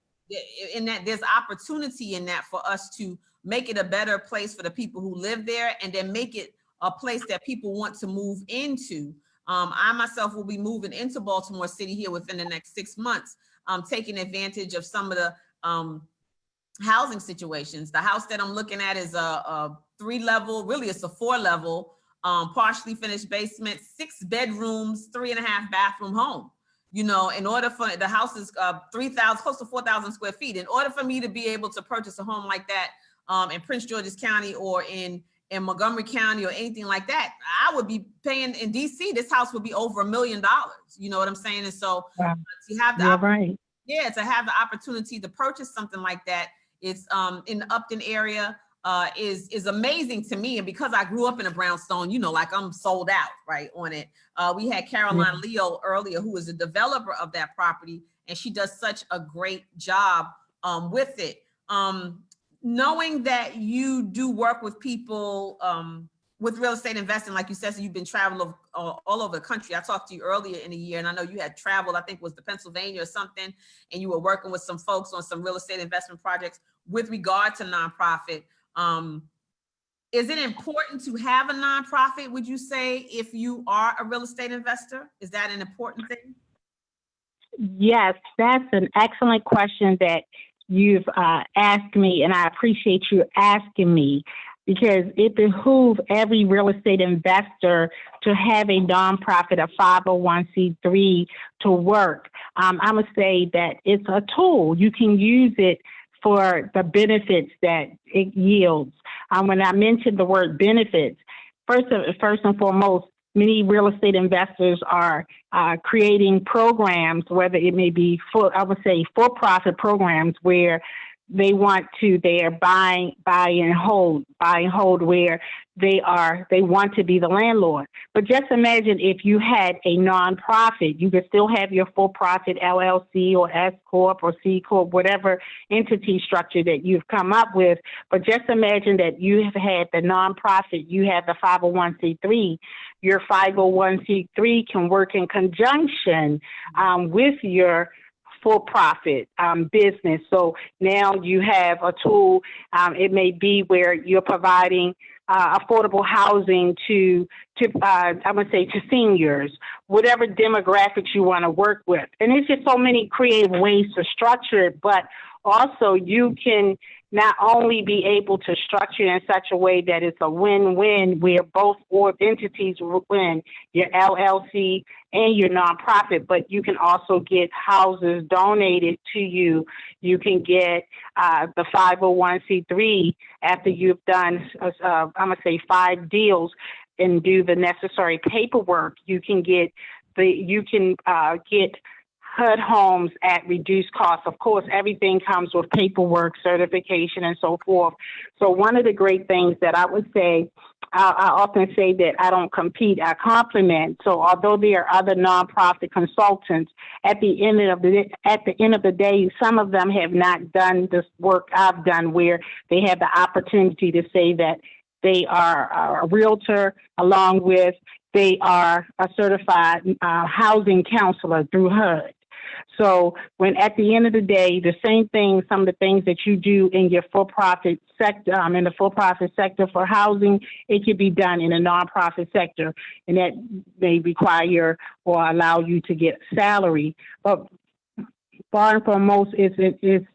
in that there's opportunity in that for us to make it a better place for the people who live there, and then make it a place that people want to move into. I myself will be moving into Baltimore City here within the next 6 months, taking advantage of some of the housing situations. The house that I'm looking at is a 3-level, really it's a 4-level, partially finished basement, 6 bedrooms, 3.5 bathroom home. You know, in order for the house is 3,000, close to 4,000 square feet. In order for me to be able to purchase a home like that in Prince George's County or in Montgomery County or anything like that, I would be paying in DC. This house would be over $1 million. You know what I'm saying? And so to have the to have the opportunity to purchase something like that, it's in the Upton area. Is amazing to me. And because I grew up in a brownstone, you know, like I'm sold out right on it. We had Caroline Leo earlier, who is a developer of that property, and she does such a great job with it. Knowing that you do work with people with real estate investing, like you said, so you've been traveling all over the country. I talked to you earlier in the year, and I know you had traveled, I think was to Pennsylvania or something, and you were working with some folks on some real estate investment projects with regard to nonprofit. Is it important to have a nonprofit, would you say, if you are a real estate investor? Is that an important thing? Yes, that's an excellent question that you've asked me, and I appreciate you asking me, because it behooves every real estate investor to have a nonprofit, a 501c3 to work. I'm going to say that it's a tool. You can use it for the benefits that it yields. When I mentioned the word benefits, first and foremost, many real estate investors are creating programs, whether it may be for-profit programs where they are buy and hold, where they want to be the landlord. But just imagine if you had a nonprofit, you could still have your for-profit LLC or S Corp or C Corp, whatever entity structure that you've come up with. But just imagine that you have had the nonprofit, you have the 501c3. Your 501c3 can work in conjunction with your for-profit business. So now you have a tool. It may be where you're providing affordable housing to seniors, whatever demographics you want to work with. And there's just so many creative ways to structure it, but also you can not only be able to structure it in such a way that it's a win-win where both entities win, your LLC and your nonprofit, but you can also get houses donated to you. You can get the 501c3 after you've done, 5 deals and do the necessary paperwork. You can get HUD homes at reduced cost. Of course, everything comes with paperwork, certification, and so forth. So one of the great things that I would say, I often say that I don't compete, I complement. So although there are other nonprofit consultants, at the end of the day, some of them have not done this work I've done, where they have the opportunity to say that they are a realtor, along with they are a certified housing counselor through HUD. So when at the end of the day, the same thing, some of the things that you do in your for-profit sector, in the for-profit sector for housing, it could be done in a nonprofit sector, and that may require or allow you to get salary. But far and foremost, I'm going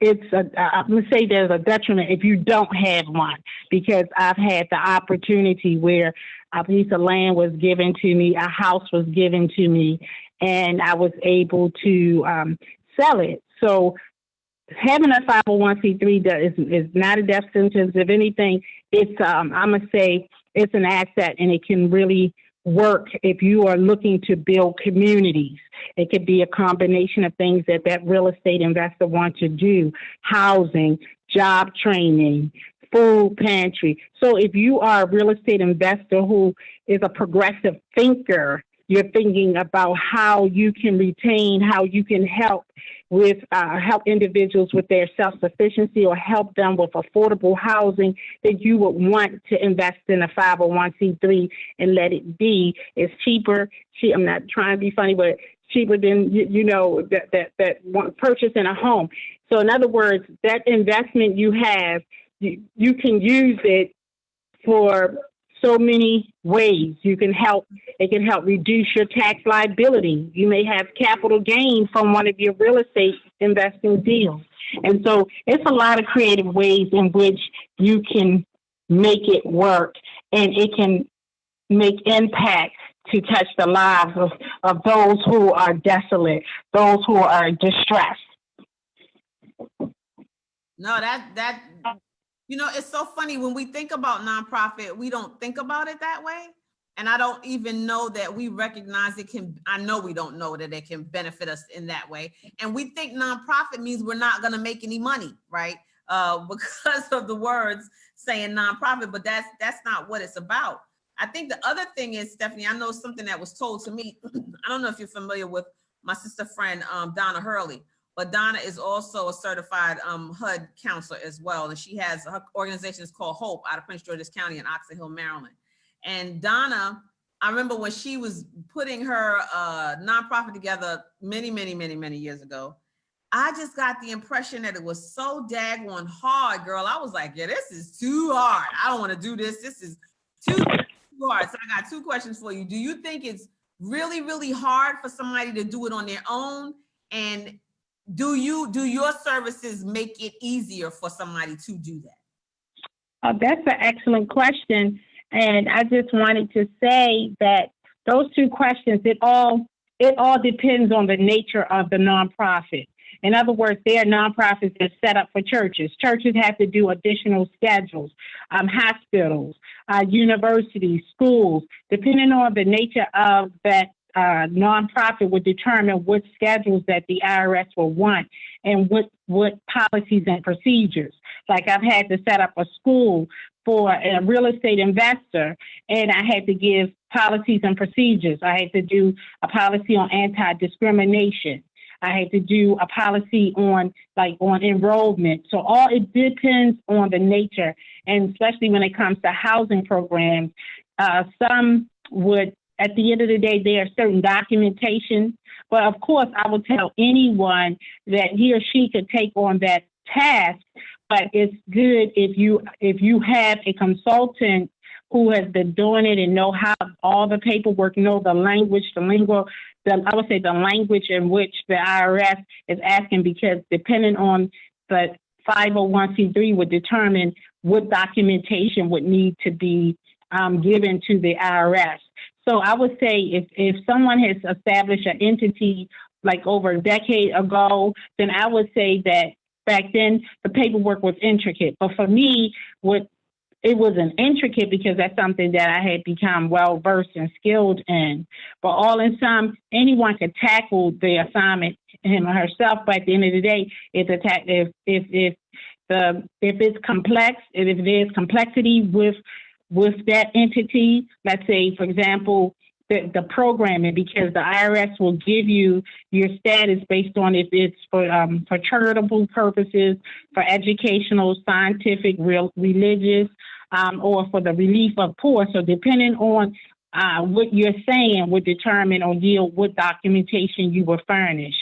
to say there's a detriment if you don't have one, because I've had the opportunity where a piece of land was given to me, a house was given to me, and I was able to sell it. So having a 501c3 is not a death sentence. If anything, it's I'm going to say it's an asset, and it can really work if you are looking to build communities. It could be a combination of things that real estate investor wants to do: housing, job training, food pantry. So if you are a real estate investor who is a progressive thinker, you're thinking about how you can retain, how you can help individuals with their self-sufficiency, or help them with affordable housing, that you would want to invest in a 501c3 and let it be. It's cheaper. I'm not trying to be funny, but cheaper than, that purchasing a home. So in other words, that investment you have, you can use it for so many ways. It can help reduce your tax liability. You may have capital gain from one of your real estate investing deals. And so it's a lot of creative ways in which you can make it work, and it can make impact to touch the lives of those who are desolate, those who are distressed. No, that it's so funny when we think about nonprofit, we don't think about it that way. And I don't even know that we recognize I know we don't know that it can benefit us in that way. And we think nonprofit means we're not going to make any money, right? Because of the words saying nonprofit, but that's not what it's about. I think the other thing is, Stephanie, I know something that was told to me. I don't know if you're familiar with my sister friend, Donna Hurley. but Donna is also a certified HUD counselor as well. And she has, her organization is called Hope out of Prince George's County in Oxon Hill, Maryland. And Donna, I remember when she was putting her nonprofit together many years ago, I just got the impression that it was so daggone hard, girl. I was like, yeah, this is too hard. I don't want to do this. This is too hard. So I got two questions for you. Do you think it's really hard for somebody to do it on their own? And do your services make it easier for somebody to do that? That's an excellent question. And I just wanted to say that those two questions, it all depends on the nature of the nonprofit. In other words, there are nonprofits that set up for churches. Churches have to do additional schedules, hospitals, universities, schools. Depending on the nature of that nonprofit would determine what schedules that the IRS will want and what policies and procedures. Like I've had to set up a school for a real estate investor, and I had to give policies and procedures. I had to do a policy on anti-discrimination. I had to do a policy on enrollment. So all it depends on the nature, and especially when it comes to housing programs, some would, at the end of the day, there are certain documentation. But of course, I will tell anyone that he or she could take on that task. But it's good if you have a consultant who has been doing it and know how all the paperwork, know the language, I would say the language in which the IRS is asking, because depending on the 501c3 would determine what documentation would need to be given to the IRS. So I would say if someone has established an entity like over a decade ago, then I would say that back then the paperwork was intricate. But for me, it wasn't intricate because that's something that I had become well-versed and skilled in. But all in sum, anyone could tackle the assignment him or herself. But at the end of the day, if it's complex, if there's complexity with that entity, let's say, for example, the programming, because the IRS will give you your status based on if it's for charitable purposes, for educational, scientific, religious, or for the relief of poor. So depending on what you're saying would determine or deal what documentation you will furnish.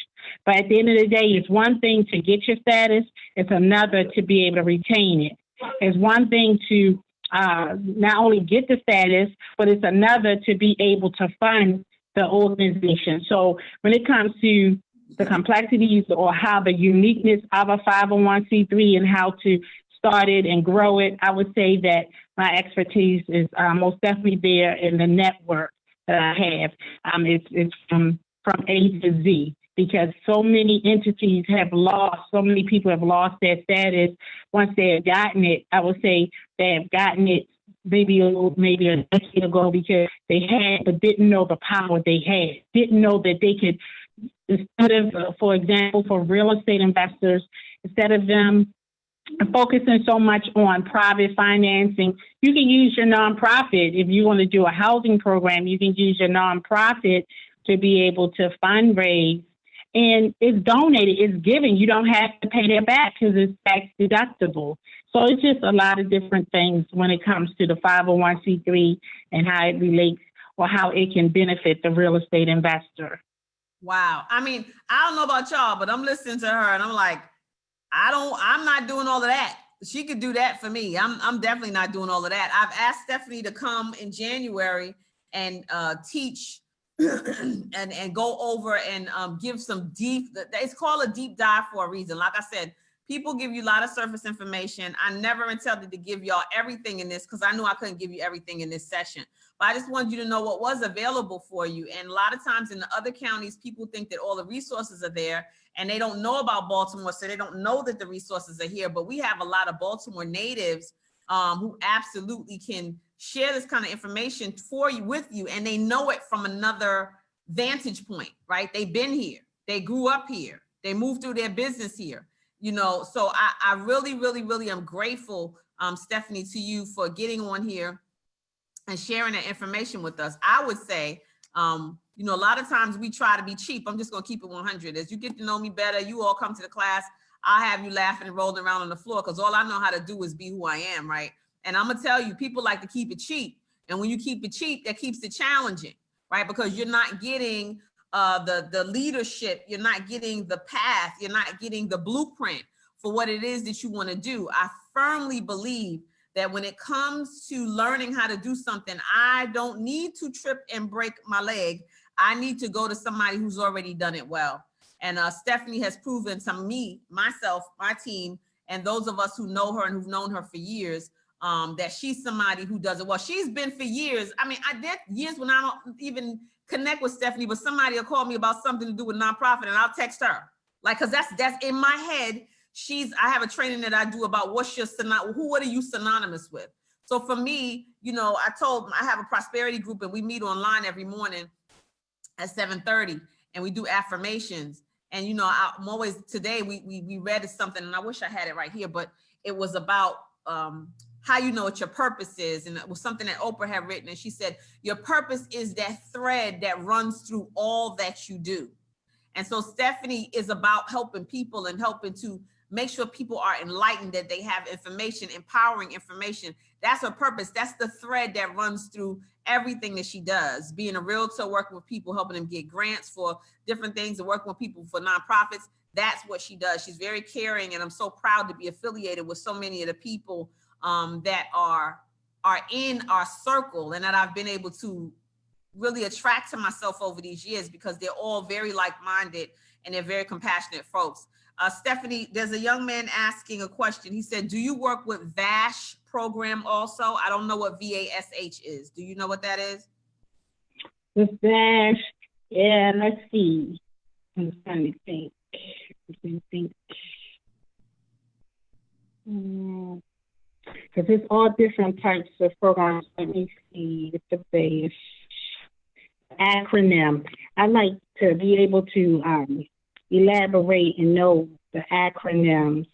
But at the end of the day, it's one thing to get your status. It's another to be able to retain it. It's one thing to not only get the status, but it's another to be able to fund the organization. So when it comes to the complexities or how the uniqueness of a 501c3 and how to start it and grow it, I would say that my expertise is most definitely there in the network that I have. It's from A to Z, because so many entities have lost, so many people have lost their status once they have gotten it. I would say they have gotten it maybe a decade ago because they had, but didn't know the power they had, didn't know that they could, instead of, for example, for real estate investors, instead of them focusing so much on private financing, you can use your nonprofit. If you want to do a housing program, you can use your nonprofit to be able to fundraise. And it's donated, it's given. You don't have to pay that back because it's tax deductible. So it's just a lot of different things when it comes to the 501c3 and how it relates or how it can benefit the real estate investor. Wow. I mean, I don't know about y'all, but I'm listening to her and I'm like, I'm not doing all of that. She could do that for me. I'm definitely not doing all of that. I've asked Stephanie to come in January and teach and go over and give some deep, it's called a deep dive for a reason. Like I said, people give you a lot of surface information. I never intended to give y'all everything in this because I knew I couldn't give you everything in this session. But I just wanted you to know what was available for you. And a lot of times in the other counties, people think that all the resources are there and they don't know about Baltimore, so they don't know that the resources are here. But we have a lot of Baltimore natives who absolutely can share this kind of information for you, with you, and they know it from another vantage point, right? They've been here, they grew up here, they moved through their business here, you know. So I really am grateful, Stephanie, to you for getting on here and sharing that information with us. I would say You know, a lot of times we try to be cheap. I'm just going to keep it 100. As you get to know me better, you all come to the class, I'll have you laughing and rolling around on the floor because all I know how to do is be who I am, right? And I'm going to tell you, people like to keep it cheap. And when you keep it cheap, that keeps it challenging, right? Because you're not getting the leadership, you're not getting the path, you're not getting the blueprint for what it is that you want to do. I firmly believe that when it comes to learning how to do something, I don't need to trip and break my leg. I need to go to somebody who's already done it well. And Stephanie has proven to me, myself, my team, and those of us who know her and who've known her for years, that she's somebody who does it well. She's been for years. I mean, I did years when I don't even connect with Stephanie, but somebody will call me about something to do with nonprofit and I'll text her. Like, cause that's in my head. I have a training that I do about what are you synonymous with? So for me, you know, I have a prosperity group and we meet online every morning at 7:30 and we do affirmations. And, you know, I'm always, today we read something and I wish I had it right here, but it was about how you know what your purpose is. And it was something that Oprah had written. And she said, your purpose is that thread that runs through all that you do. And so Stephanie is about helping people and helping to make sure people are enlightened, that they have information, empowering information. That's her purpose. That's the thread that runs through everything that she does. Being a realtor, working with people, helping them get grants for different things, and working with people for nonprofits. That's what she does. She's very caring, and I'm so proud to be affiliated with so many of the people that are in our circle and that I've been able to really attract to myself over these years, because they're all very like-minded and they're very compassionate folks. Stephanie, there's a young man asking a question. He said, do you work with VASH program also? I don't know what VASH is. Do you know what that is? With VASH, yeah, let's see. I'm trying to think. Because it's all different types of programs. Let me see with the VASH acronym. I like to be able to elaborate and know the acronyms.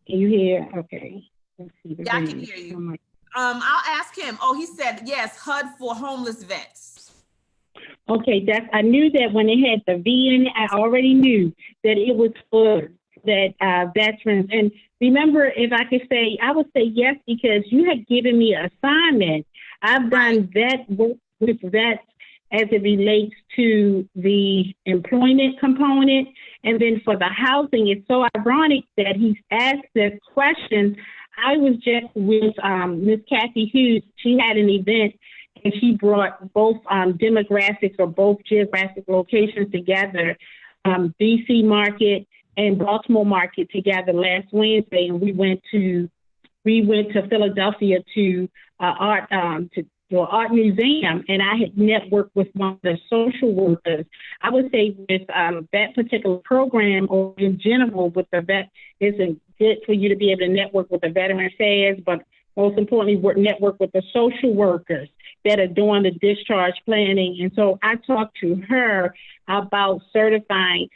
Can you hear? Okay. Let's see. Yeah, I can hear you. I'll ask him. Oh, he said, yes, HUD for homeless vets. Okay, I knew that when it had the V in it, I already knew that it was for that veterans. And remember, if I could say, I would say yes, because you had given me an assignment. I've done vet work with vets as it relates to the employment component. And then for the housing, it's so ironic that he's asked this question. I was just with Miss Kathy Hughes. She had an event and she brought both demographics or both geographic locations together, DC market and Baltimore market together last Wednesday. And we went to Philadelphia to art museum, and I had networked with one of the social workers. I would say with that particular program, or in general with the vet, isn't good for you to be able to network with the veteran affairs, but most importantly, network with the social workers that are doing the discharge planning. And so I talked to her about certifying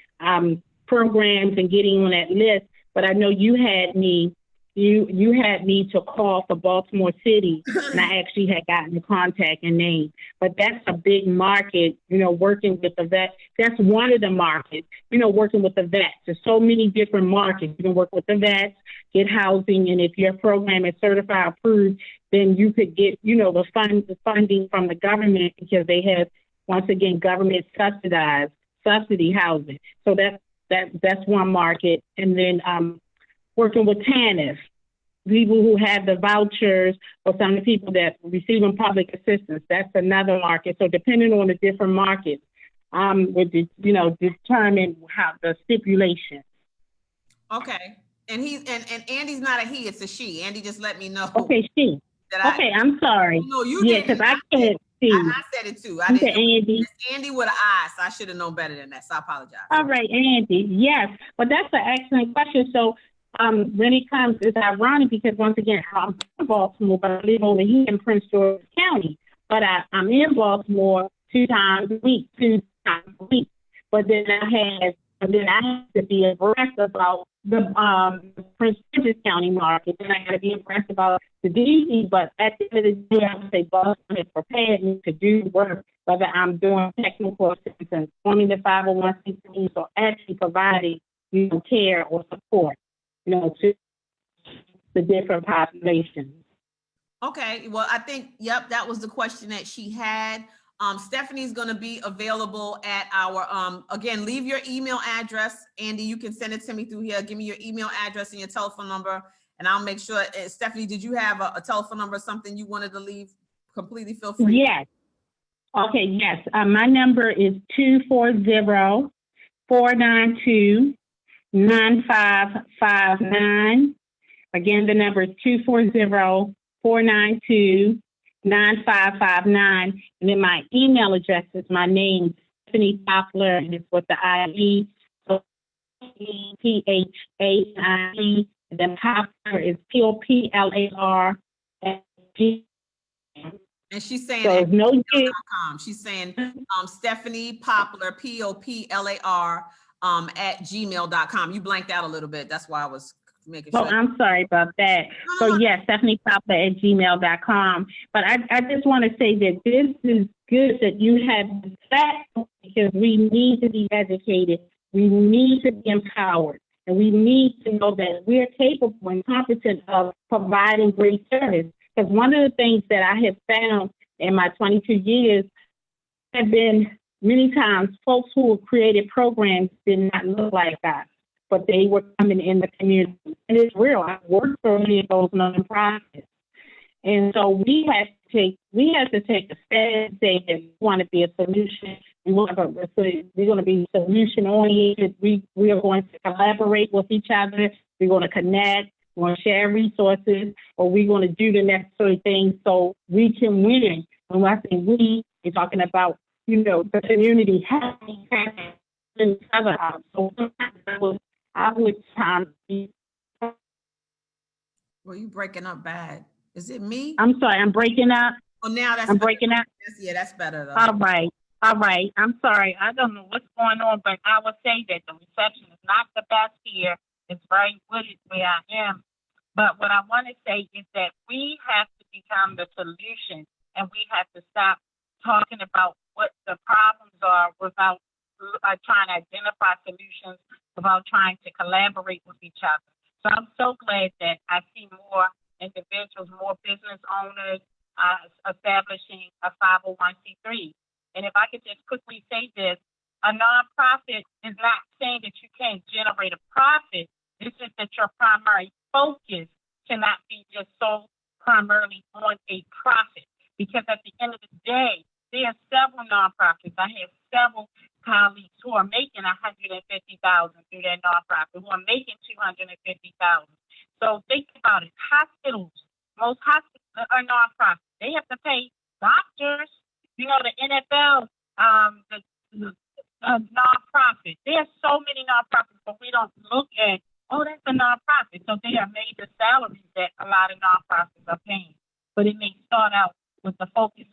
programs and getting on that list. But I know you had me to call for Baltimore City, and I actually had gotten the contact and name. But that's a big market, you know, working with the vet. That's one of the markets, you know, working with the vets. There's so many different markets. You can work with the vets, get housing, and if your program is certified approved, then you could get, you know, the funding from the government, because they have, once again, government subsidy housing. So that's one market. And then working with TANF, people who have the vouchers, or some of the people that receiving public assistance. That's another market. So depending on the different markets, would determine how the stipulation. Okay, and Andy's not a he; it's a she. Andy just let me know. Okay, she. Okay, I'm sorry. No, you yeah, didn't. Because I can't see. I said it too. I didn't. Andy. It's Andy with an I, so I should have known better than that. So I apologize. All right, Andy. Yes, but that's an excellent question. So. When it comes, it's ironic because once again, I'm in Baltimore, but I live over here in Prince George County. But I'm in Baltimore 2 times a week. But then I have to be abreast about the Prince George's County market. Then I got to be abreast about the DC. But at the end of the day, I would say Baltimore has prepared me to do work whether I'm doing technical assistance, forming the 501c3s, or actually providing, care or support, to the different populations. Okay, well, I think, yep, that was the question that she had. Stephanie's going to be available at our, again, leave your email address. Andy, you can send it to me through here. Give me your email address and your telephone number, and I'll make sure. Stephanie, did you have a telephone number, something you wanted to leave? Completely feel free. Yes. Okay, yes. My number is 240-492-9559. Again, the number is 240-492-9559. And then my email address is my name, Stephanie Poplar, and it's with the IE. So PHAIE. And then Poplar is POPLAR. And she's saying, so no gmail.com. She's saying Stephanie Poplar, POPLAR, at gmail.com. You blanked out a little bit. That's why I was making sure. Oh, I'm sorry about that. So yes, Stephanie Poplar at gmail.com. But I just want to say that this is good that you have this platform, because we need to be educated. We need to be empowered. And we need to know that we're capable and competent of providing great service. Because one of the things that I have found in my 22 years have been many times folks who have created programs did not look like us, but they were coming in the community. And it's real. I worked for many of those nonprofits. And so we have to take a stand and say that we want to be a solution. We're going to be solution oriented. We are going to collaborate with each other. We're going to connect. We're going to share resources, or we're going to do the necessary things so we can win. And when I say we, we're talking about, the community having each other out. So I would be. Well, you breaking up bad. Is it me? I'm sorry, I'm breaking up. Oh, now that's I'm better. breaking up. That's better though. All right. I'm sorry. I don't know what's going on, but I would say that the reception is not the best here. It's very wooded where I am. But what I want to say is that we have to become the solution, and we have to stop talking about what the problems are without trying to identify solutions, without trying to collaborate with each other. So I'm so glad that I see more individuals, more business owners establishing a 501c3. And if I could just quickly say this, a nonprofit is not saying that you can't generate a profit. It's just that your primary focus cannot be just so primarily on a profit. Because at the end of the day, there are several nonprofits. I have several colleagues who are making $150,000 through their nonprofit, who are making $250,000. So think about it. Hospitals, most hospitals are nonprofits. They have to pay doctors. The NFL, the nonprofit. There are so many nonprofits, but we don't look at, that's a nonprofit. So they are made the salaries that a lot of nonprofits are paying. But it may start out with the focus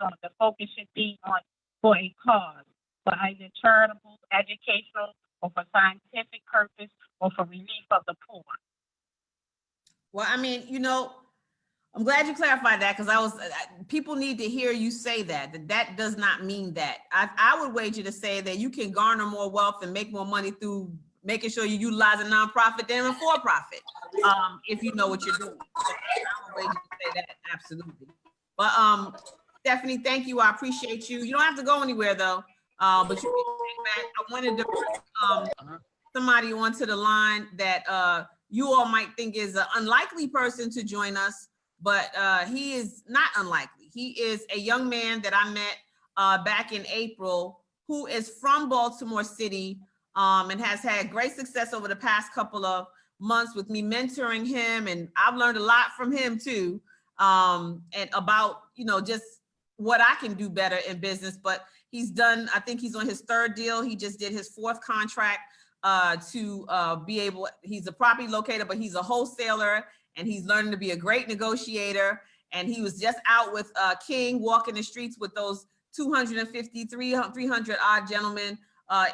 should be on for a cause, for either charitable, educational, or for scientific purpose, or for relief of the poor. Well, I mean, I'm glad you clarified that, because people need to hear you say that does not mean that. I would wager to say that you can garner more wealth and make more money through making sure you utilize a nonprofit than a for-profit, if you know what you're doing. So I would wager to say that, absolutely. But Stephanie, thank you. I appreciate you. You don't have to go anywhere though, but you can take back. I wanted to bring somebody onto the line that you all might think is an unlikely person to join us, but he is not unlikely. He is a young man that I met back in April, who is from Baltimore City and has had great success over the past couple of months with me mentoring him. And I've learned a lot from him too, and about, just what I can do better in business. But he's done, I think he's on his third deal. He just did his fourth contract to be able, he's a property locator, but he's a wholesaler, and he's learning to be a great negotiator. And he was just out with King, walking the streets with those 250, 300 odd gentlemen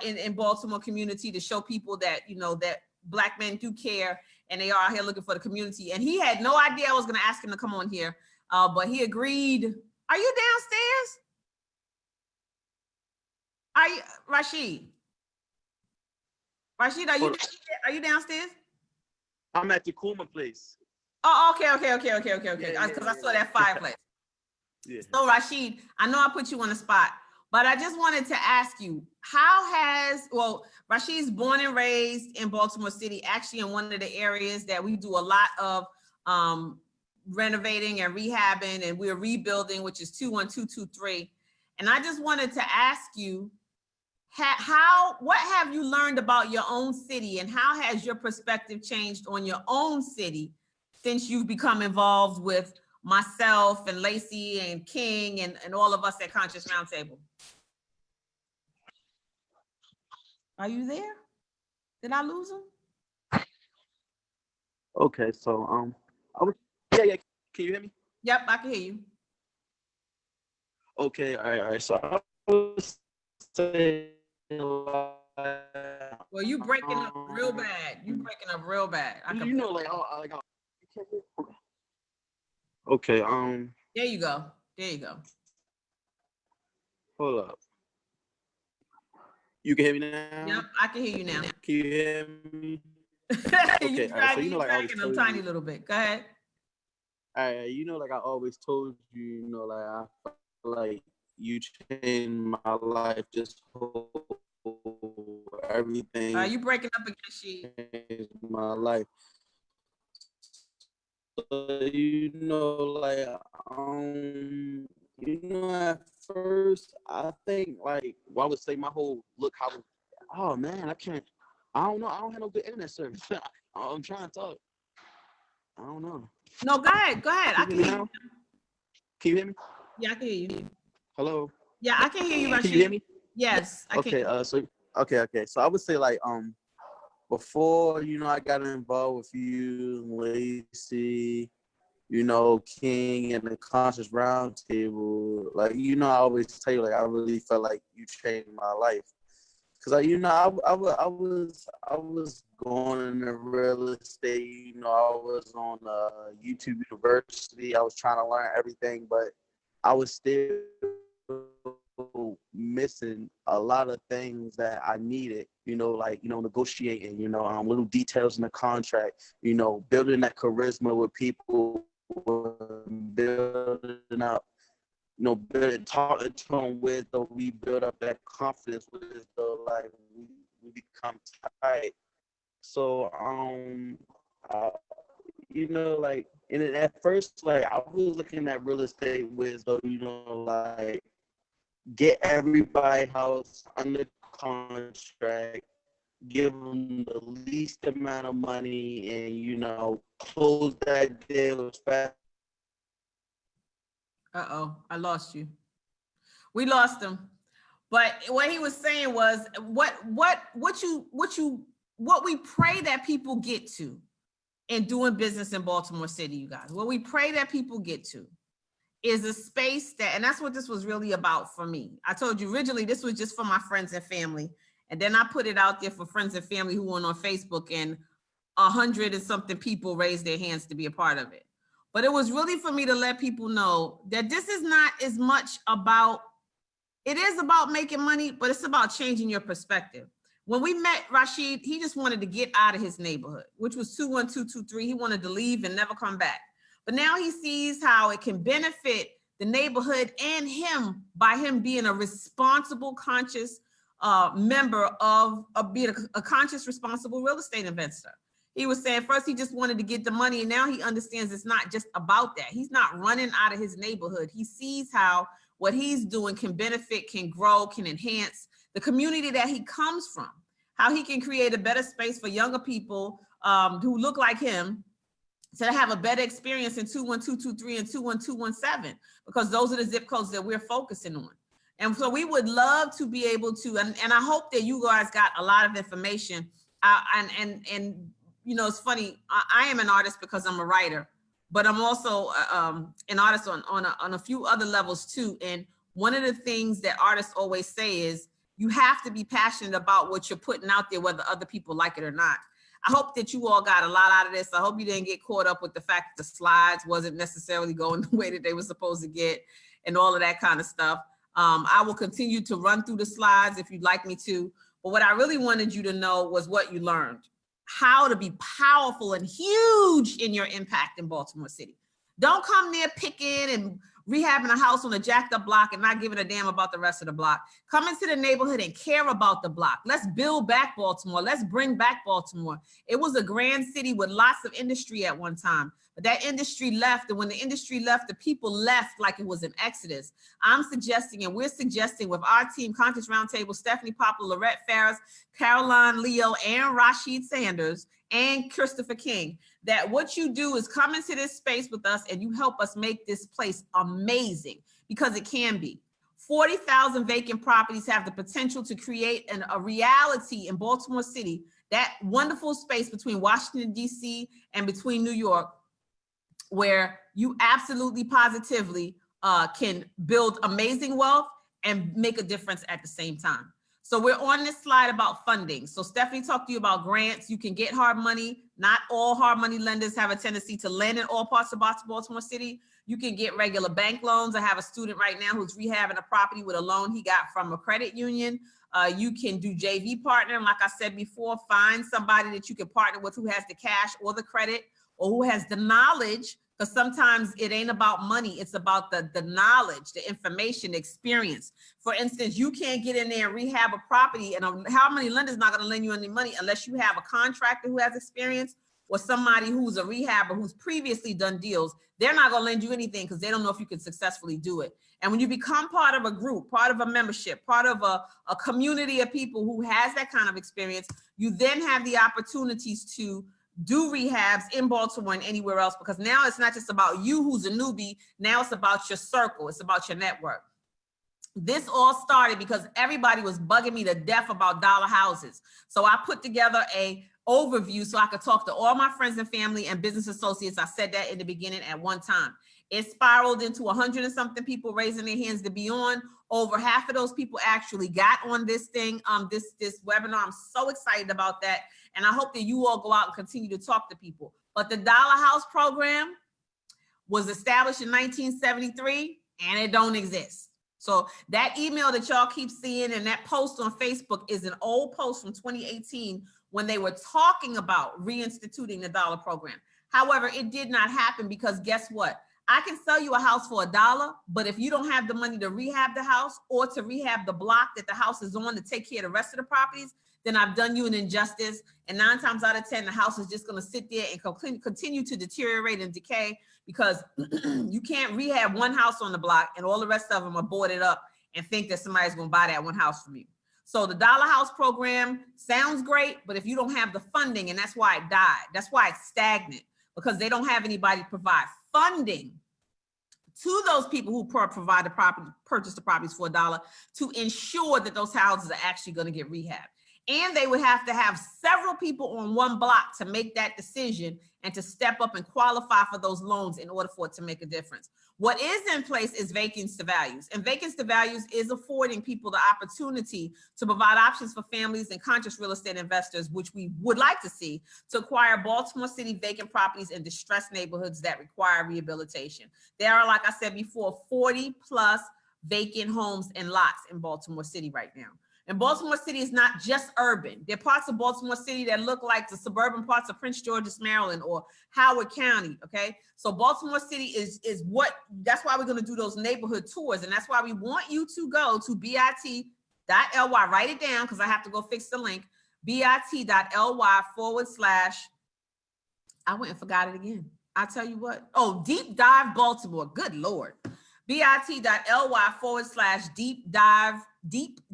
in Baltimore community to show people that, that Black men do care, and they are out here looking for the community. And he had no idea I was going to ask him to come on here, but he agreed. Are you downstairs? Are you, Rashid? Rashid, are you Hold are you downstairs? I'm at the Kuma place. Oh, okay. Because Yeah, I saw that fireplace. Yeah. So Rashid, I know I put you on the spot, but I just wanted to ask you, Rashid's born and raised in Baltimore City, actually in one of the areas that we do a lot of renovating and rehabbing, and we're rebuilding, which is 21223. And I just wanted to ask you, what have you learned about your own city, and how has your perspective changed on your own city since you've become involved with myself and Lacey and King and all of us at Conscious Roundtable? Are you there? Did I lose him? Okay, so yeah. Can you hear me? Yep, I can hear you. Okay, all right. So I was saying, Well, you breaking up real bad. You breaking up real bad. you know, okay, There you go. hold up. You can hear me now? Yep, I can hear you now. Can you hear me? Okay, all right, so you dragging them tiny little bit. Go ahead. All right, like I always told you, like I feel like you changed my life, just everything. You breaking up again, she? Changed my life. So, like, at first, I think, like, I would say my whole look, oh man, I don't know, I don't have no good internet service. I'm trying to talk. I don't know. No, go ahead. I can hear you. Can you hear me? Yeah, I can hear you. Hello? Yeah, I can hear you, Rashid. Can you hear me? Yes, I can. Okay. So I would say, like, before, I got involved with you, Lacey, King and the Conscious Roundtable, like, I always tell you, like, I really felt like you changed my life. Cause I was going into real estate, I was on YouTube University. I was trying to learn everything, but I was still missing a lot of things that I needed, like, negotiating, little details in the contract, building that charisma with people, building up, talking to them with, or we build up that confidence with, like we become tight. So, like, and then at first, like, I was looking at real estate with, like, get everybody house under contract, give them the least amount of money, and, close that deal as fast. Uh-oh, I lost you. We lost him. But what he was saying was what we pray that people get to in doing business in Baltimore City, you guys. What we pray that people get to is a space and that's what this was really about for me. I told you originally this was just for my friends and family. And then I put it out there for friends and family who went on Facebook, and 100 and something people raised their hands to be a part of it. But it was really for me to let people know that this is not as much about, it is about making money, but it's about changing your perspective. When we met Rashid, he just wanted to get out of his neighborhood, which was 21223. He wanted to leave and never come back. But now he sees how it can benefit the neighborhood and him by him being a responsible, conscious member of being a conscious, responsible real estate investor. He was saying first he just wanted to get the money, and now he understands it's not just about that. He's not running out of his neighborhood. He sees how what he's doing can benefit, can grow, can enhance the community that he comes from, how he can create a better space for younger people who look like him to have a better experience in 21223 and 21217, because those are the zip codes that we're focusing on. And so we would love to be able to, and I hope that you guys got a lot of information. And it's funny, I am an artist because I'm a writer, but I'm also an artist on a few other levels too. And one of the things that artists always say is you have to be passionate about what you're putting out there, whether other people like it or not. I hope that you all got a lot out of this. I hope you didn't get caught up with the fact that the slides wasn't necessarily going the way that they were supposed to get and all of that kind of stuff. I will continue to run through the slides if you'd like me to. But what I really wanted you to know was what you learned, how to be powerful and huge in your impact in Baltimore City. Don't come there picking and rehabbing a house on a jacked up block and not giving a damn about the rest of the block. Come into the neighborhood and care about the block. Let's build back Baltimore. Let's bring back Baltimore. It was a grand city with lots of industry at one time, but that industry left. And when the industry left, the people left like it was an exodus. I'm suggesting, and we're suggesting with our team, Contractors Roundtable, Stephanie Poplar, Lorette Farris, Caroline Leo, and Rashid Sanders, and Christopher King, that what you do is come into this space with us and you help us make this place amazing, because it can be. 40,000 vacant properties have the potential to create a reality in Baltimore City, that wonderful space between Washington, D.C. and between New York, where you absolutely positively can build amazing wealth and make a difference at the same time. So we're on this slide about funding. So Stephanie talked to you about grants. You can get hard money. Not all hard money lenders have a tendency to lend in all parts of Baltimore City. You can get regular bank loans. I have a student right now who's rehabbing a property with a loan he got from a credit union. You can do JV partner. And like I said before, find somebody that you can partner with who has the cash or the credit or who has the knowledge, because sometimes it ain't about money. It's about the knowledge, the information, the experience. For instance, you can't get in there and rehab a property, and how many lenders not gonna lend you any money unless you have a contractor who has experience or somebody who's a rehabber who's previously done deals. They're not gonna lend you anything because they don't know if you can successfully do it. And when you become part of a group, part of a membership, part of a community of people who has that kind of experience, you then have the opportunities to do rehabs in Baltimore and anywhere else, because now it's not just about you who's a newbie. Now it's about your circle. It's about your network. This all started because everybody was bugging me to death about dollar houses. So I put together a overview so I could talk to all my friends and family and business associates. I said that in the beginning at one time. It spiraled into 100 and something people raising their hands to be on. Over half of those people actually got on this thing, this webinar. I'm so excited about that. And I hope that you all go out and continue to talk to people. But the Dollar House program was established in 1973 and it don't exist. So that email that y'all keep seeing and that post on Facebook is an old post from 2018 when they were talking about reinstituting the dollar program. However, it did not happen because guess what? I can sell you a house for $1, but if you don't have the money to rehab the house or to rehab the block that the house is on to take care of the rest of the properties, then I've done you an injustice. And 9 times out of 10, the house is just going to sit there and continue to deteriorate and decay because you can't rehab one house on the block and all the rest of them are boarded up and think that somebody's going to buy that one house from you. So the Dollar House program sounds great, but if you don't have the funding, and that's why it died, that's why it's stagnant, because they don't have anybody to provide funding to those people who provide the property, purchase the properties for $1 to ensure that those houses are actually going to get rehabbed. And they would have to have several people on one block to make that decision and to step up and qualify for those loans in order for it to make a difference. What is in place is vacancy to values, and vacancy to values is affording people the opportunity to provide options for families and conscious real estate investors, which we would like to see, to acquire Baltimore City vacant properties in distressed neighborhoods that require rehabilitation. There are, like I said before, 40 plus vacant homes and lots in Baltimore City right now. And Baltimore City is not just urban. There are parts of Baltimore City that look like the suburban parts of Prince George's, Maryland, or Howard County, okay? So Baltimore City is what, that's why we're gonna do those neighborhood tours. And that's why we want you to go to bit.ly, write it down because I have to go fix the link, bit.ly/, I went and forgot it again. I'll tell you what, oh, Deep Dive Baltimore, good Lord. bit.ly/deep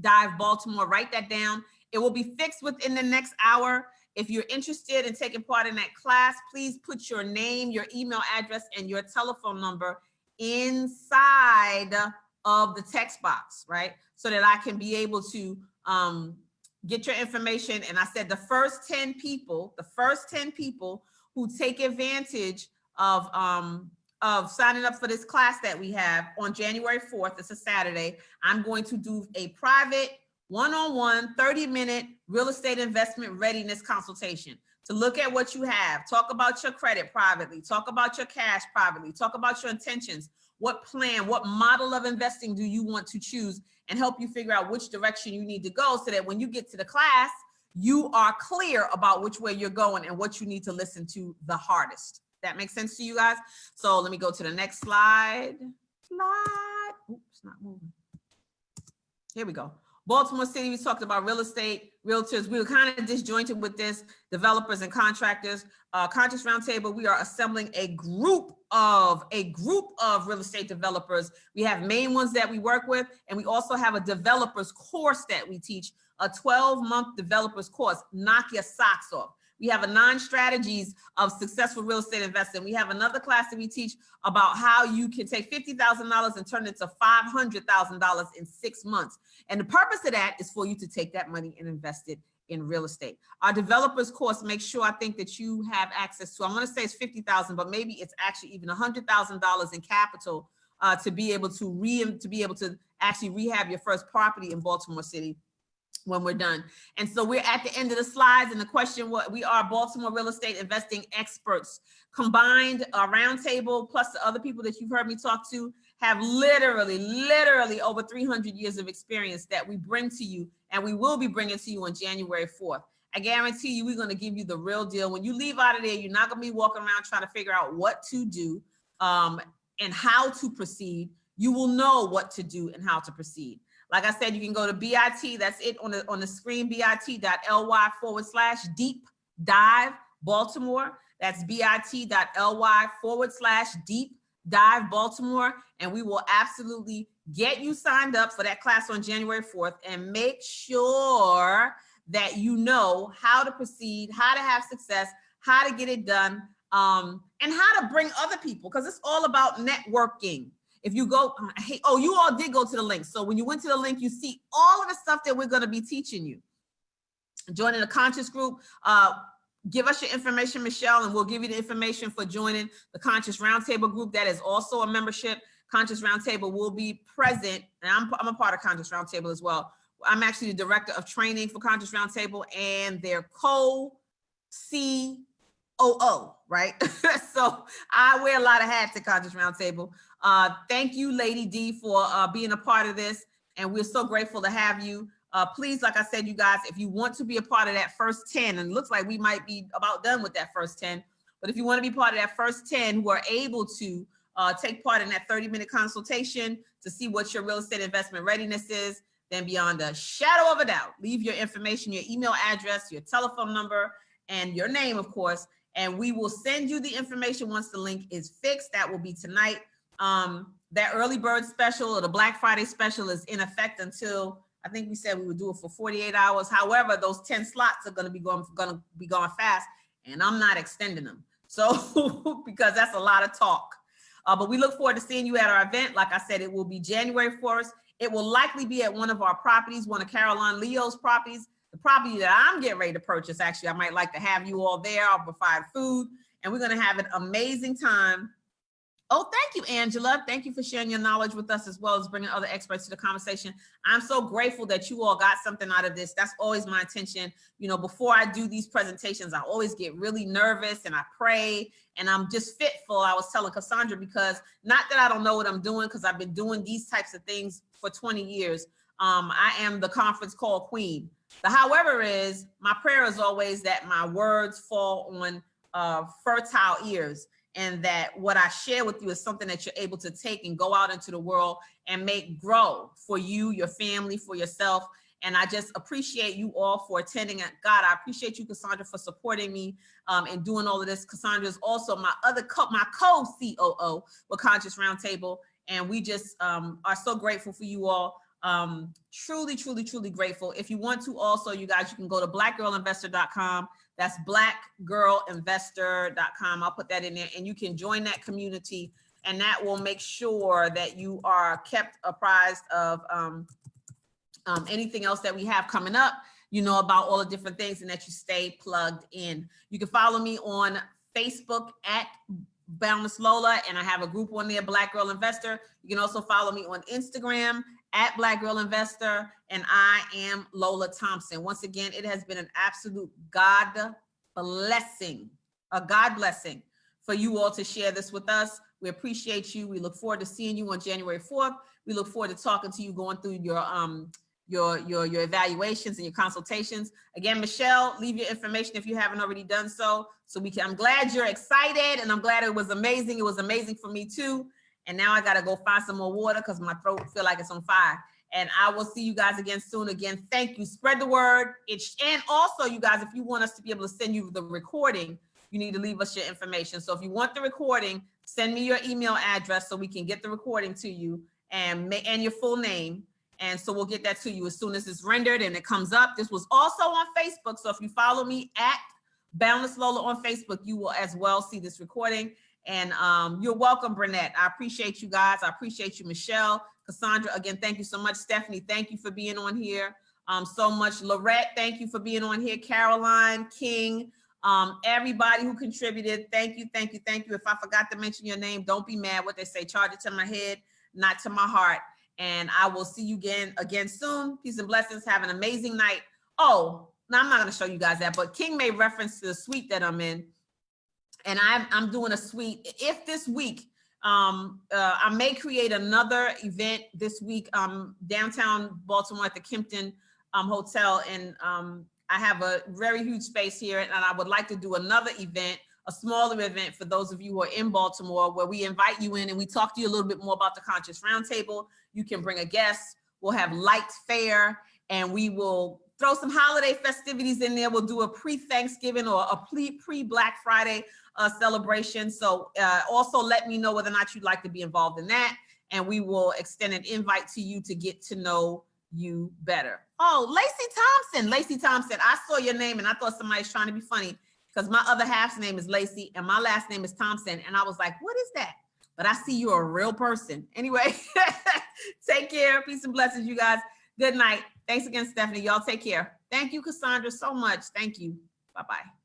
dive Baltimore. Write that down. It will be fixed within the next hour. If you're interested in taking part in that class, please put your name, your email address, and your telephone number inside of the text box, right? So that I can be able to get your information. And I said the first 10 people who take advantage of signing up for this class that we have on January 4th, it's a Saturday, I'm going to do a private one-on-one 30-minute real estate investment readiness consultation to look at what you have, talk about your credit privately, talk about your cash privately, talk about your intentions. what plan, what model of investing do you want to choose, and help you figure out which direction you need to go so that when you get to the class, you are clear about which way you're going and what you need to listen to the hardest. That makes sense to you guys? So let me go to the next slide. Oops, not moving. Here we go. Baltimore City, we talked about real estate, realtors. We were kind of disjointed with this, developers and contractors. Contractors Roundtable, we are assembling a group of real estate developers. We have main ones that we work with, and we also have a developers course that we teach, a 12-month developers course, knock your socks off. We have a 9 strategies of successful real estate investing. We have another class that we teach about how you can take $50,000 and turn it to $500,000 in 6 months. And the purpose of that is for you to take that money and invest it in real estate. Our developers course, make sure I think that you have access to, I'm going to say it's 50,000, but maybe it's actually even $100,000 in capital to be able to actually rehab your first property in Baltimore City when we're done. And so we're at the end of the slides, and the question, what we are Baltimore real estate investing experts. Combined roundtable plus the other people that you've heard me talk to have literally over 300 years of experience that we bring to you, and we will be bringing to you on January 4th. I guarantee you, we're going to give you the real deal. When you leave out of there, you're not going to be walking around trying to figure out what to do and how to proceed. You will know what to do and how to proceed. Like I said, you can go to BIT, that's it on the screen, bit.ly/deep dive Baltimore. That's bit.ly/deep dive Baltimore. And we will absolutely get you signed up for that class on January 4th, and make sure that you know how to proceed, how to have success, how to get it done, and how to bring other people, because it's all about networking. If you go, you all did go to the link. So when you went to the link, you see all of the stuff that we're going to be teaching you. Joining the conscious group, give us your information, Michelle, and we'll give you the information for joining the Conscious Roundtable group. That is also a membership. Conscious Roundtable will be present, and I'm a part of Conscious Roundtable as well. I'm actually the director of training for Conscious Roundtable and their co-COO, right? So I wear a lot of hats at Conscious Roundtable. Thank you, Lady D, for being a part of this, and we're so grateful to have you. Please, like I said, you guys, if you want to be a part of that first 10, and it looks like we might be about done with that first 10, but if you want to be part of that first 10 who are able to take part in that 30-minute consultation to see what your real estate investment readiness is, then beyond a shadow of a doubt, leave your information, your email address, your telephone number, and your name, of course, and we will send you the information once the link is fixed. That will be tonight. That early bird special or the Black Friday special is in effect until, I think we said we would do it for 48 hours. However, those 10 slots are going to be going fast, and I'm not extending them. So because that's a lot of talk. But we look forward to seeing you at our event. Like I said, it will be January 4th. It will likely be at one of our properties, one of Caroline Leo's properties. The property that I'm getting ready to purchase, actually, I might like to have you all there. I'll provide food, and we're going to have an amazing time. Oh, thank you, Angela. Thank you for sharing your knowledge with us, as well as bringing other experts to the conversation. I'm so grateful that you all got something out of this. That's always my intention. You know, before I do these presentations, I always get really nervous and I pray, and I'm just fitful. I was telling Cassandra, because not that I don't know what I'm doing, because I've been doing these types of things for 20 years. I am the conference call queen. The however is, my prayer is always that my words fall on fertile ears, and that what I share with you is something that you're able to take and go out into the world and make grow for you, your family, for yourself. And I just appreciate you all for attending. God, I appreciate you, Cassandra, for supporting me and doing all of this. Cassandra is also my co-COO with Conscious Roundtable. And we just are so grateful for you all. Truly, truly, truly grateful. If you want to also, you guys, you can go to blackgirlinvestor.com. That's blackgirlinvestor.com. I'll put that in there, and you can join that community, and that will make sure that you are kept apprised of anything else that we have coming up, you know, about all the different things, and that you stay plugged in. You can follow me on Facebook at Boundless Lola, and I have a group on there, Black Girl Investor. You can also follow me on Instagram at Black Girl Investor, and I am Lola Thompson. Once again, it has been an absolute God blessing for you all to share this with us. We appreciate you. We look forward to seeing you on January 4th. We look forward to talking to you, going through your evaluations and your consultations. Again, Michelle, leave your information if you haven't already done so. I'm glad you're excited, and I'm glad it was amazing. It was amazing for me too. And now I got to go find some more water because my throat feel like it's on fire. And I will see you guys again soon. Again, thank you. Spread the word. And also, you guys, if you want us to be able to send you the recording, you need to leave us your information. So if you want the recording, send me your email address so we can get the recording to you, and your full name. And so we'll get that to you as soon as it's rendered and it comes up. This was also on Facebook. So if you follow me at Boundless Lola on Facebook, you will as well see this recording. And you're welcome, Burnett. I appreciate you guys. I appreciate you, Michelle, Cassandra. Again, thank you so much. Stephanie, thank you for being on here so much. Lorette, thank you for being on here. Caroline, King, everybody who contributed, thank you, thank you, thank you. If I forgot to mention your name, don't be mad. What they say, charge it to my head, not to my heart. And I will see you again soon. Peace and blessings. Have an amazing night. Oh, now I'm not going to show you guys that, but King made reference to the suite that I'm in. And I'm doing a suite. If this week, I may create another event this week, downtown Baltimore at the Kimpton Hotel. And I have a very huge space here, and I would like to do another event, a smaller event for those of you who are in Baltimore, where we invite you in and we talk to you a little bit more about the Conscious Roundtable. You can bring a guest. We'll have light fare, and we will throw some holiday festivities in there. We'll do a pre-Thanksgiving or a pre-Black Friday celebration. So also let me know whether or not you'd like to be involved in that, and we will extend an invite to you to get to know you better. Oh, Lacey Thompson, I saw your name and I thought somebody's trying to be funny because my other half's name is Lacey and my last name is Thompson, and I was like, what is that? But I see you're a real person. Anyway, take care. Peace and blessings, you guys. Good night. Thanks again, Stephanie. Y'all take care. Thank you, Cassandra, so much. Thank you. Bye-bye.